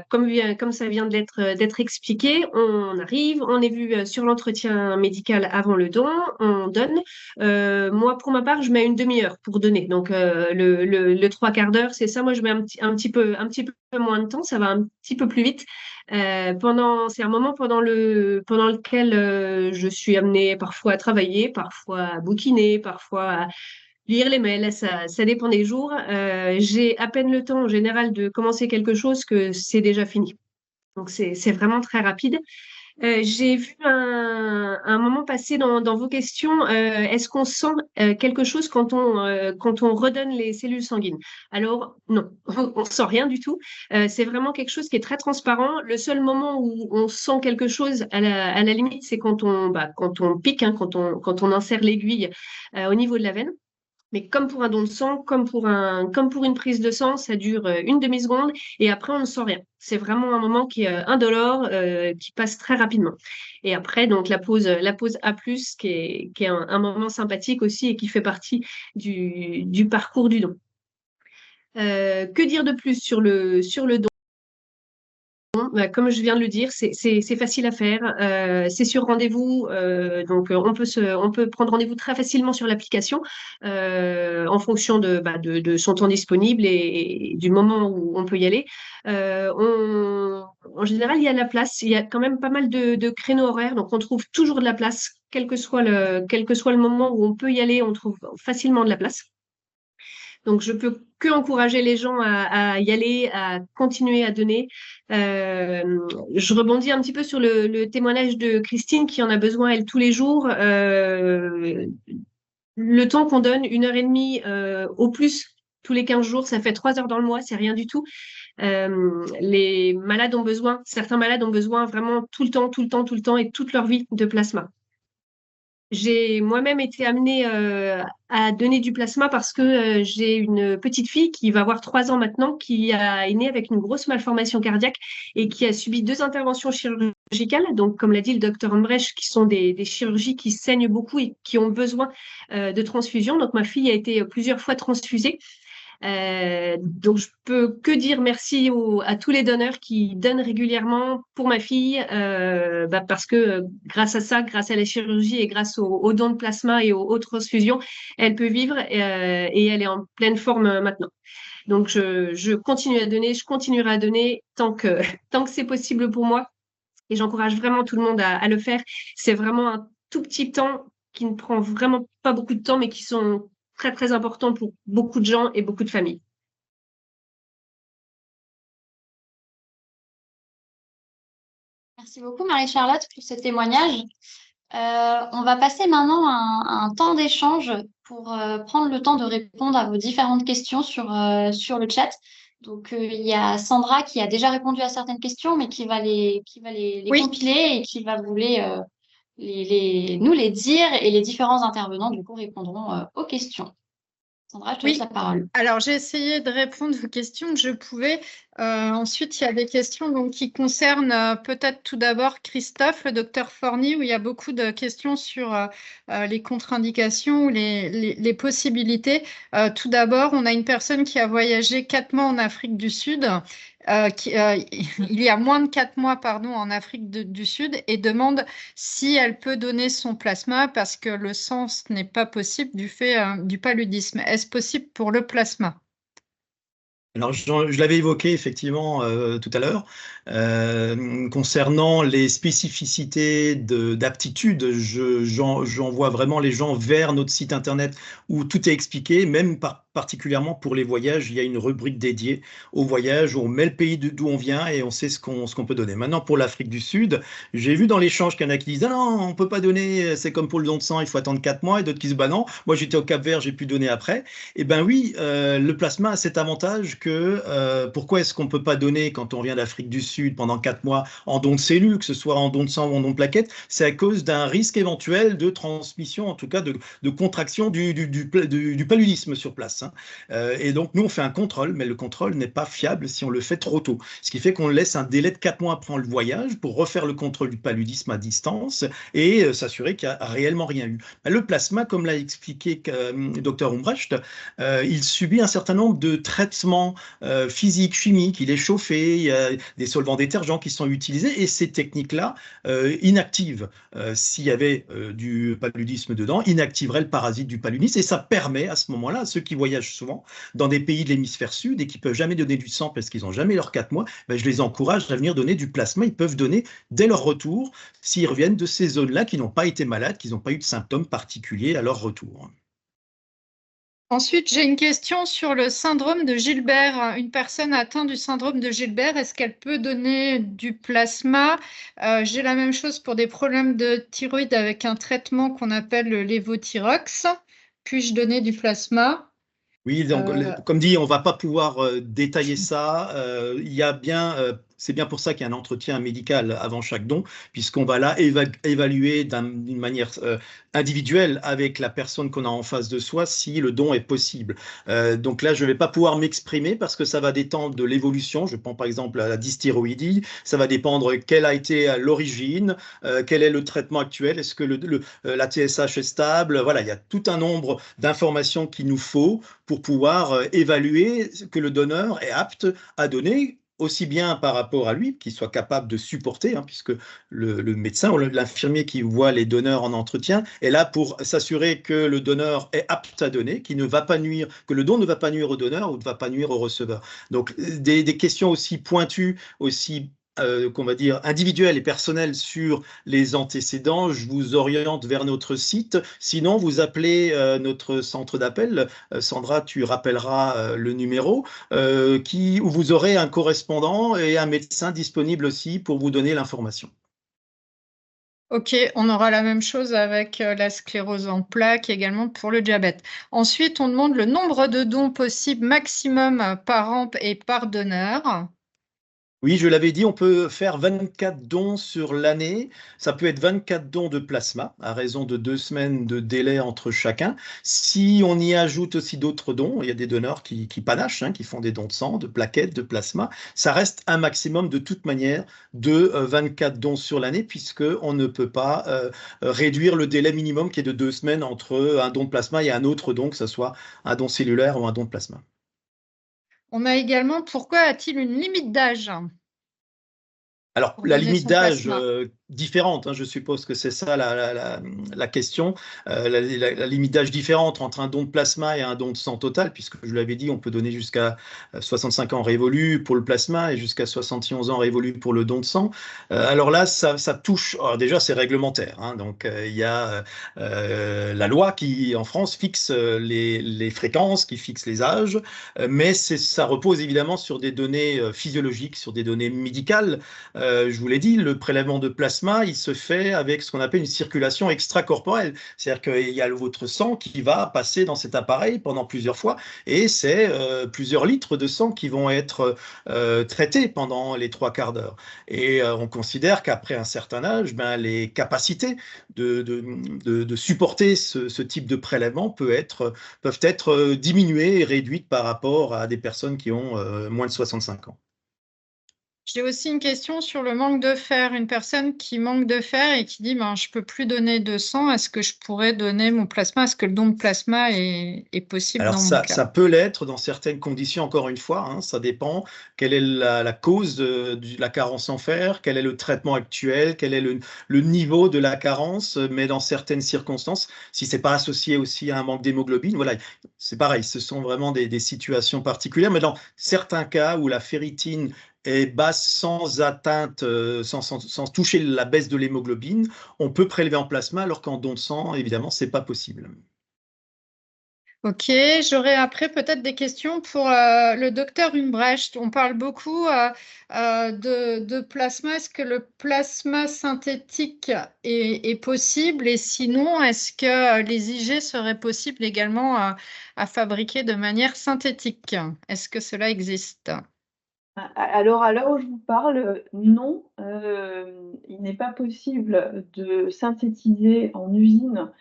Speaker 6: comme ça vient d'être expliqué, on arrive, on est vu sur l'entretien médical avant le don, on donne. Moi, pour ma part, je mets une demi-heure pour donner. Donc, le 3/4 d'heure, c'est ça. Moi, je mets un petit peu moins de temps, ça va un petit peu plus vite. C'est un moment pendant lequel je suis amenée parfois à travailler, parfois à bouquiner, parfois à lire les mails, ça dépend des jours. J'ai à peine le temps en général de commencer quelque chose que c'est déjà fini. Donc c'est vraiment très rapide. J'ai vu un moment passer dans vos questions. Est-ce qu'on sent quelque chose quand on redonne les cellules sanguines? Alors non, on sent rien du tout. C'est vraiment quelque chose qui est très transparent. Le seul moment où on sent quelque chose à la limite, c'est quand on pique, hein, quand on insère l'aiguille au niveau de la veine. Mais comme pour un don de sang, comme pour une prise de sang, ça dure une demi-seconde et après, on ne sent rien. C'est vraiment un moment qui est indolore, qui passe très rapidement. Et après, donc, la pause A+, qui est un moment sympathique aussi et qui fait partie du parcours du don. Que dire de plus sur le don? Comme je viens de le dire, c'est facile à faire. C'est sur rendez-vous, donc on peut prendre rendez-vous très facilement sur l'application en fonction de son temps disponible et du moment où on peut y aller. En général, il y a de la place. Il y a quand même pas mal de créneaux horaires, donc on trouve toujours de la place, quel que soit le moment où on peut y aller, on trouve facilement de la place. Donc, je peux que encourager les gens à y aller, à continuer à donner. Je rebondis un petit peu sur le témoignage de Christine qui en a besoin, elle, tous les jours. Le temps qu'on donne, 1 heure et demie au plus, tous les 15 jours, ça fait 3 heures dans le mois, c'est rien du tout. Les malades ont besoin, certains malades ont besoin vraiment tout le temps et toute leur vie de plasma. J'ai moi-même été amenée à donner du plasma parce que j'ai une petite fille qui va avoir 3 ans maintenant, qui est née avec une grosse malformation cardiaque et qui a subi 2 interventions chirurgicales. Donc, comme l'a dit le docteur Ambrecht, qui sont des chirurgies qui saignent beaucoup et qui ont besoin de transfusion. Donc, ma fille a été plusieurs fois transfusée. Donc, je peux que dire merci à tous les donneurs qui donnent régulièrement pour ma fille, parce que grâce à ça, grâce à la chirurgie et grâce aux dons de plasma et aux transfusions, elle peut vivre et elle est en pleine forme maintenant. Donc, je continue à donner, je continuerai à donner tant que c'est possible pour moi. Et j'encourage vraiment tout le monde à le faire. C'est vraiment un tout petit temps qui ne prend vraiment pas beaucoup de temps, mais qui sont très, très importants pour beaucoup de gens et beaucoup de familles.
Speaker 1: Merci beaucoup Marie-Charlotte pour ce témoignage. On va passer maintenant à un temps d'échange pour prendre le temps de répondre à vos différentes questions sur le chat. Donc, il y a Sandra qui a déjà répondu à certaines questions, mais qui va les
Speaker 6: Oui.
Speaker 1: compiler et qui va nous les dire, et les différents intervenants, du coup, répondront aux questions. Sandra, je te
Speaker 7: Oui.
Speaker 1: laisse la parole.
Speaker 7: Alors, j'ai essayé de répondre aux questions que je pouvais. Ensuite, il y a des questions donc, qui concernent peut-être tout d'abord Christophe, le docteur Forny, où il y a beaucoup de questions sur les contre-indications ou les possibilités. Tout d'abord, on a une personne qui a voyagé 4 mois en Afrique du Sud, il y a moins de 4 mois, pardon, en Afrique du Sud, et demande si elle peut donner son plasma parce que le sang, ce n'est pas possible du fait du paludisme. Est-ce possible pour le plasma?
Speaker 5: Alors, je l'avais évoqué effectivement tout à l'heure. Concernant les spécificités d'aptitude, j'envoie vraiment les gens vers notre site internet où tout est expliqué, même particulièrement pour les voyages, il y a une rubrique dédiée aux voyages où on met le pays d'où on vient et on sait ce qu'on peut donner. Maintenant, pour l'Afrique du Sud, j'ai vu dans l'échange qu'il y en a qui disent ah non, on peut pas donner, c'est comme pour le don de sang, il faut attendre 4 mois, et d'autres qui disent bah non, moi j'étais au Cap-Vert, j'ai pu donner après. Eh ben oui, le plasma a cet avantage que pourquoi est-ce qu'on peut pas donner quand on vient d'Afrique du Sud pendant 4 mois en don de cellules, que ce soit en don de sang ou en don de plaquettes, c'est à cause d'un risque éventuel de transmission, en tout cas de contraction du paludisme sur place. Hein. Et donc nous on fait un contrôle, mais le contrôle n'est pas fiable si on le fait trop tôt. Ce qui fait qu'on laisse un délai de 4 mois après le voyage pour refaire le contrôle du paludisme à distance et s'assurer qu'il n'y a réellement rien eu. Le plasma, comme l'a expliqué Dr Umbrecht, il subit un certain nombre de traitements physiques, chimiques, il est chauffé, il y a des solvants détergents qui sont utilisés et ces techniques-là inactivent. S'il y avait du paludisme dedans, inactiveraient le parasite du paludisme et ça permet à ce moment-là à ceux qui voyagent souvent dans des pays de l'hémisphère sud et qui peuvent jamais donner du sang parce qu'ils n'ont jamais leurs 4 mois, ben je les encourage à venir donner du plasma. Ils peuvent donner dès leur retour s'ils reviennent de ces zones-là qui n'ont pas été malades, qui n'ont pas eu de symptômes particuliers à leur retour.
Speaker 7: Ensuite, j'ai une question sur le syndrome de Gilbert. Une personne atteinte du syndrome de Gilbert, est-ce qu'elle peut donner du plasma? J'ai la même chose pour des problèmes de thyroïde avec un traitement qu'on appelle le lévothyrox. Puis-je donner du plasma?
Speaker 5: Oui, donc, comme dit, on ne va pas pouvoir détailler ça. Il y a bien, c'est bien pour ça qu'il y a un entretien médical avant chaque don, puisqu'on va là évaluer d'une manière individuelle avec la personne qu'on a en face de soi si le don est possible. Donc là, je ne vais pas pouvoir m'exprimer parce que ça va dépendre de l'évolution. Je prends par exemple la dysthyroïdie. Ça va dépendre quelle a été l'origine, quel est le traitement actuel, est-ce que la TSH est stable. Voilà, il y a tout un nombre d'informations qu'il nous faut pour pouvoir évaluer que le donneur est apte à donner, aussi bien par rapport à lui, qu'il soit capable de supporter, hein, puisque le médecin ou l'infirmier qui voit les donneurs en entretien est là pour s'assurer que le donneur est apte à donner, qu'il ne va pas nuire, que le don ne va pas nuire au donneur ou ne va pas nuire au receveur. Donc des questions aussi pointues, aussi qu'on va dire individuelles et personnelles sur les antécédents, je vous oriente vers notre site. Sinon, vous appelez notre centre d'appel. Sandra, tu rappelleras le numéro où vous aurez un correspondant et un médecin disponible aussi pour vous donner l'information.
Speaker 7: Ok, on aura la même chose avec la sclérose en plaques, également pour le diabète. Ensuite, on demande le nombre de dons possibles maximum par an et par donneur.
Speaker 5: Oui, je l'avais dit, on peut faire 24 dons sur l'année. Ça peut être 24 dons de plasma, à raison de 2 semaines de délai entre chacun. Si on y ajoute aussi d'autres dons, il y a des donneurs qui panachent, hein, qui font des dons de sang, de plaquettes, de plasma. Ça reste un maximum de toute manière de 24 dons sur l'année, puisqu'on ne peut pas réduire le délai minimum qui est de 2 semaines entre un don de plasma et un autre don, que ce soit un don cellulaire ou un don de plasma.
Speaker 7: On a également, pourquoi a-t-il une limite d'âge?
Speaker 5: Alors, la limite d'âge différente, hein, je suppose que c'est ça la question. La limite d'âge différente entre un don de plasma et un don de sang total, puisque je l'avais dit, on peut donner jusqu'à 65 ans révolus pour le plasma et jusqu'à 71 ans révolus pour le don de sang. Alors là, ça touche, alors déjà c'est réglementaire, hein, donc il y a la loi qui, en France, fixe les fréquences, qui fixe les âges, mais ça repose évidemment sur des données physiologiques, sur des données médicales. Je vous l'ai dit, le prélèvement de plasma plasma, il se fait avec ce qu'on appelle une circulation extracorporelle. C'est-à-dire qu'il y a votre sang qui va passer dans cet appareil pendant plusieurs fois et c'est plusieurs litres de sang qui vont être traités pendant les 3/4 d'heure. Et on considère qu'après un certain âge, les capacités de supporter ce type de prélèvement peuvent être diminuées et réduites par rapport à des personnes qui ont moins de 65 ans.
Speaker 7: J'ai aussi une question sur le manque de fer. Une personne qui manque de fer et qui dit je ne peux plus donner de sang, est-ce que je pourrais donner mon plasma? Est-ce que le don de plasma est possible
Speaker 5: Alors
Speaker 7: dans mon cas?
Speaker 5: ça peut l'être dans certaines conditions, encore une fois, hein, ça dépend. Quelle est la cause de la carence en fer? Quel est le traitement actuel? Quel est le niveau de la carence? Mais dans certaines circonstances, si ce n'est pas associé aussi à un manque d'hémoglobine, voilà, c'est pareil, ce sont vraiment des situations particulières. Mais dans certains cas où la ferritine est basse sans atteinte, sans toucher la baisse de l'hémoglobine, on peut prélever en plasma, alors qu'en don de sang, évidemment, ce n'est pas possible.
Speaker 7: Ok, j'aurais après peut-être des questions pour le docteur Humbrecht. On parle beaucoup de plasma. Est-ce que le plasma synthétique est possible? Et sinon, est-ce que les IG seraient possibles également à fabriquer de manière synthétique? Est-ce que cela existe?
Speaker 3: Alors, à l'heure où je vous parle, non, il n'est pas possible de synthétiser en usine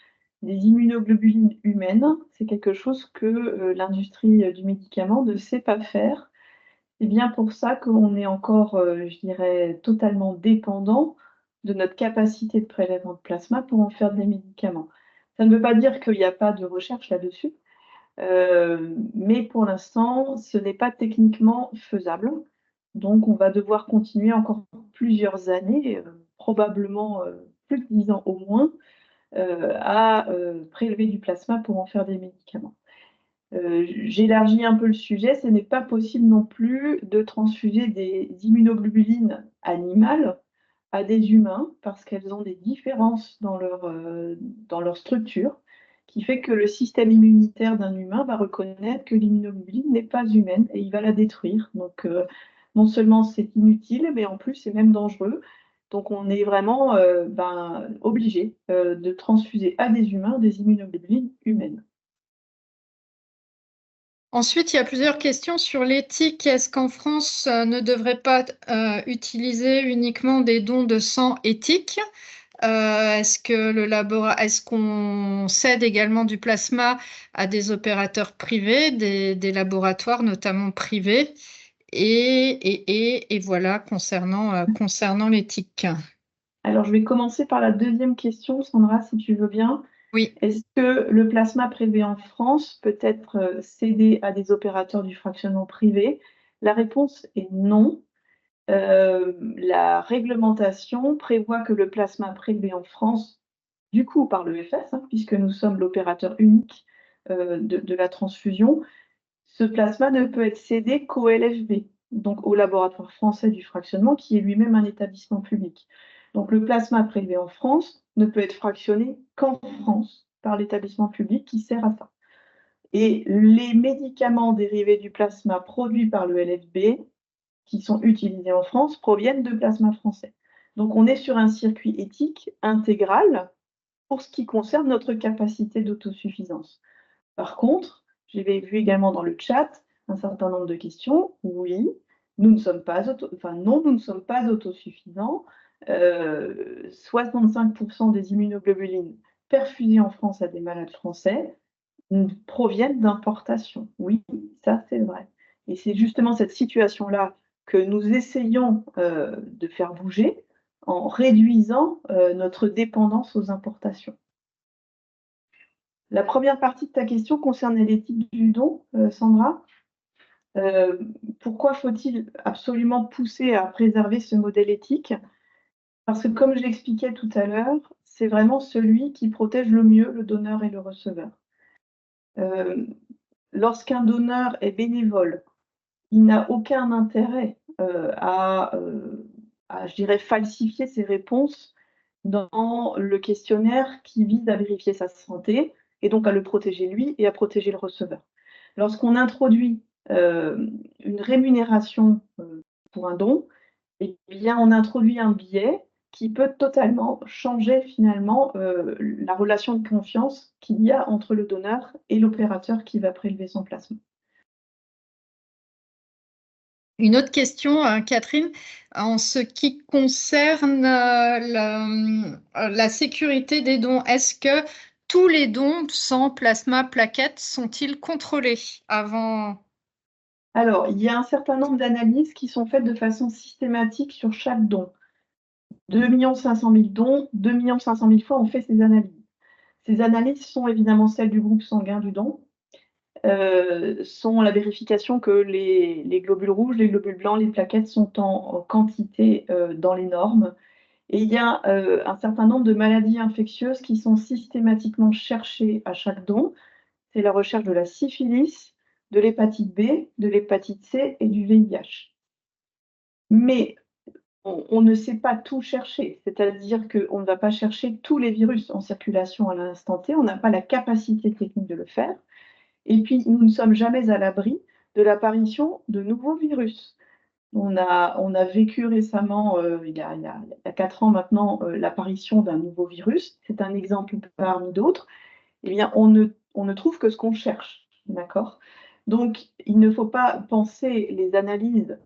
Speaker 3: des immunoglobulines humaines. C'est quelque chose que l'industrie du médicament ne sait pas faire. C'est bien pour ça qu'on est encore, je dirais, totalement dépendant de notre capacité de prélèvement de plasma pour en faire des médicaments. Ça ne veut pas dire qu'il n'y a pas de recherche là-dessus. Mais pour l'instant, ce n'est pas techniquement faisable. Donc, on va devoir continuer encore plusieurs années, probablement plus de 10 ans au moins, à prélever du plasma pour en faire des médicaments. J'élargis un peu le sujet, ce n'est pas possible non plus de transfuser des immunoglobulines animales à des humains parce qu'elles ont des différences dans leur structure qui fait que le système immunitaire d'un humain va reconnaître que l'immunoglobuline n'est pas humaine et il va la détruire. Donc, non seulement c'est inutile, mais en plus c'est même dangereux. Donc, on est vraiment obligé de transfuser à des humains des immunoglobulines humaines.
Speaker 7: Ensuite, il y a plusieurs questions sur l'éthique. Est-ce qu'en France, ne devrait pas utiliser uniquement des dons de sang éthiques? Est-ce qu'on cède également du plasma à des opérateurs privés, des laboratoires notamment privés? Et voilà, concernant l'éthique.
Speaker 3: Alors, je vais commencer par la deuxième question, Sandra, si tu veux bien.
Speaker 7: Oui.
Speaker 3: Est-ce que le plasma prélevé en France peut être cédé à des opérateurs du fractionnement privé? La réponse est non. La réglementation prévoit que le plasma prélevé en France, du coup par l'EFS, puisque nous sommes l'opérateur unique de la transfusion, ce plasma ne peut être cédé qu'au LFB, donc au laboratoire français du fractionnement, qui est lui-même un établissement public. Donc le plasma prélevé en France ne peut être fractionné qu'en France par l'établissement public qui sert à ça. Et les médicaments dérivés du plasma produits par le LFB, qui sont utilisés en France, proviennent de plasma français. Donc on est sur un circuit éthique intégral pour ce qui concerne notre capacité d'autosuffisance. Par contre, j'avais vu également dans le chat un certain nombre de questions. Oui, nous ne sommes pas autosuffisants. 65% des immunoglobulines perfusées en France à des malades français proviennent d'importations. Oui, ça c'est vrai. Et c'est justement cette situation-là que nous essayons de faire bouger en réduisant notre dépendance aux importations. La première partie de ta question concernait l'éthique du don, Sandra. Pourquoi faut-il absolument pousser à préserver ce modèle éthique? Parce que comme je l'expliquais tout à l'heure, c'est vraiment celui qui protège le mieux le donneur et le receveur. Lorsqu'un donneur est bénévole, il n'a aucun intérêt à, je dirais, falsifier ses réponses dans le questionnaire qui vise à vérifier sa santé et donc à le protéger lui et à protéger le receveur. Lorsqu'on introduit une rémunération pour un don, eh bien, on introduit un biais qui peut totalement changer finalement la relation de confiance qu'il y a entre le donneur et l'opérateur qui va prélever son plasma.
Speaker 7: Une autre question, Catherine, en ce qui concerne la sécurité des dons, est-ce que tous les dons sans plasma plaquettes sont-ils contrôlés avant?
Speaker 3: Alors, il y a un certain nombre d'analyses qui sont faites de façon systématique sur chaque don. 2 500 000 dons, 2 500 000 fois on fait ces analyses. Ces analyses sont évidemment celles du groupe sanguin du don, sont la vérification que les globules rouges, les globules blancs, les plaquettes sont en quantité dans les normes. Et il y a un certain nombre de maladies infectieuses qui sont systématiquement cherchées à chaque don. C'est la recherche de la syphilis, de l'hépatite B, de l'hépatite C et du VIH. Mais on ne sait pas tout chercher, c'est-à-dire qu'on ne va pas chercher tous les virus en circulation à l'instant T, on n'a pas la capacité technique de le faire. Et puis, nous ne sommes jamais à l'abri de l'apparition de nouveaux virus. On a vécu récemment, il y a 4 ans maintenant, l'apparition d'un nouveau virus. C'est un exemple parmi d'autres. Eh bien, on ne trouve que ce qu'on cherche, d'accord? Donc, il ne faut pas penser les analyses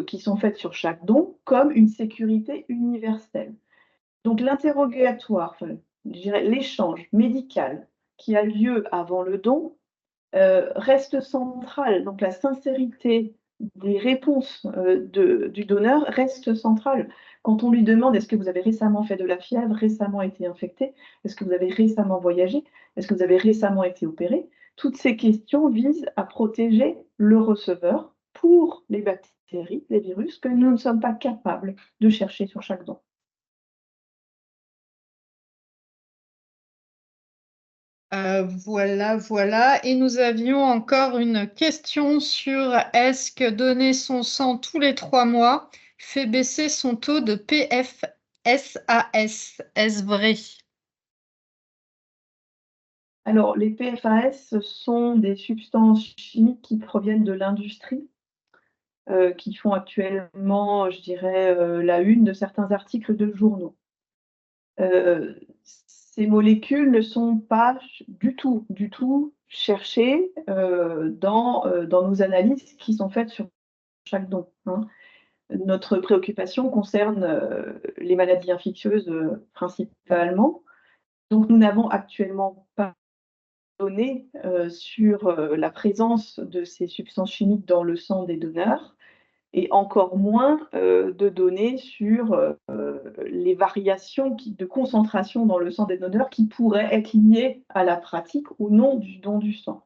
Speaker 3: qui sont faites sur chaque don comme une sécurité universelle. Donc, l'interrogatoire, enfin, je dirais l'échange médical qui a lieu avant le don reste central. Donc, la sincérité des réponses du donneur reste centrale. Quand on lui demande est-ce que vous avez récemment fait de la fièvre, récemment été infecté, est-ce que vous avez récemment voyagé, est-ce que vous avez récemment été opéré, toutes ces questions visent à protéger le receveur pour les bactéries, les virus que nous ne sommes pas capables de chercher sur chaque don.
Speaker 7: Voilà. Et nous avions encore une question sur est-ce que donner son sang tous les 3 mois fait baisser son taux de PFSAS? Est-ce vrai?
Speaker 3: Alors, les PFAS sont des substances chimiques qui proviennent de l'industrie, qui font actuellement, je dirais, la une de certains articles de journaux. Ces molécules ne sont pas du tout cherchées dans nos analyses qui sont faites sur chaque don, hein. Notre préoccupation concerne les maladies infectieuses principalement. Donc, nous n'avons actuellement pas données sur la présence de ces substances chimiques dans le sang des donneurs et encore moins de données sur les variations de concentration dans le sang des donneurs qui pourraient être liées à la pratique ou non du don du sang.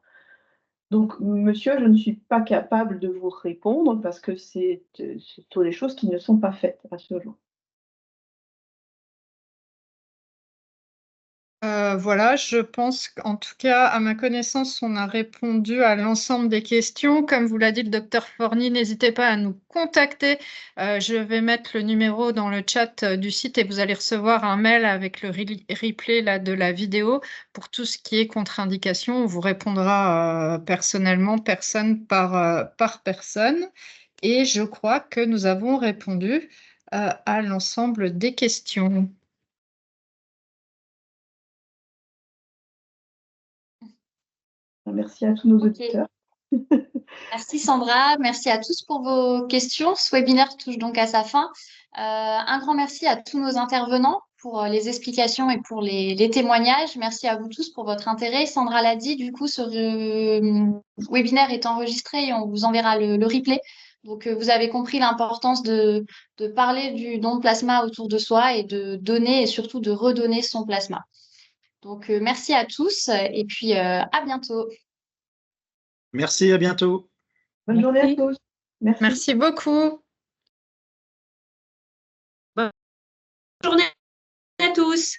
Speaker 3: Donc, monsieur, je ne suis pas capable de vous répondre parce que c'est toutes les choses qui ne sont pas faites à ce jour.
Speaker 7: Voilà, je pense qu'en tout cas, à ma connaissance, on a répondu à l'ensemble des questions. Comme vous l'a dit le docteur Forni, n'hésitez pas à nous contacter. Je vais mettre le numéro dans le chat du site et vous allez recevoir un mail avec le replay là, de la vidéo pour tout ce qui est contre-indication. On vous répondra personnellement, personne par personne. Et je crois que nous avons répondu à l'ensemble des questions.
Speaker 3: Merci à tous nos auditeurs.
Speaker 1: Merci Sandra, merci à tous pour vos questions. Ce webinaire touche donc à sa fin. Un grand merci à tous nos intervenants pour les explications et pour les témoignages. Merci à vous tous pour votre intérêt. Sandra l'a dit, du coup, ce webinaire est enregistré et on vous enverra le replay. Donc, vous avez compris l'importance de parler du don de plasma autour de soi et de donner et surtout de redonner son plasma. Donc, merci à tous et puis à bientôt.
Speaker 5: Merci, à bientôt.
Speaker 3: Bonne journée à tous. Merci.
Speaker 7: Merci beaucoup.
Speaker 6: Bonne journée à tous.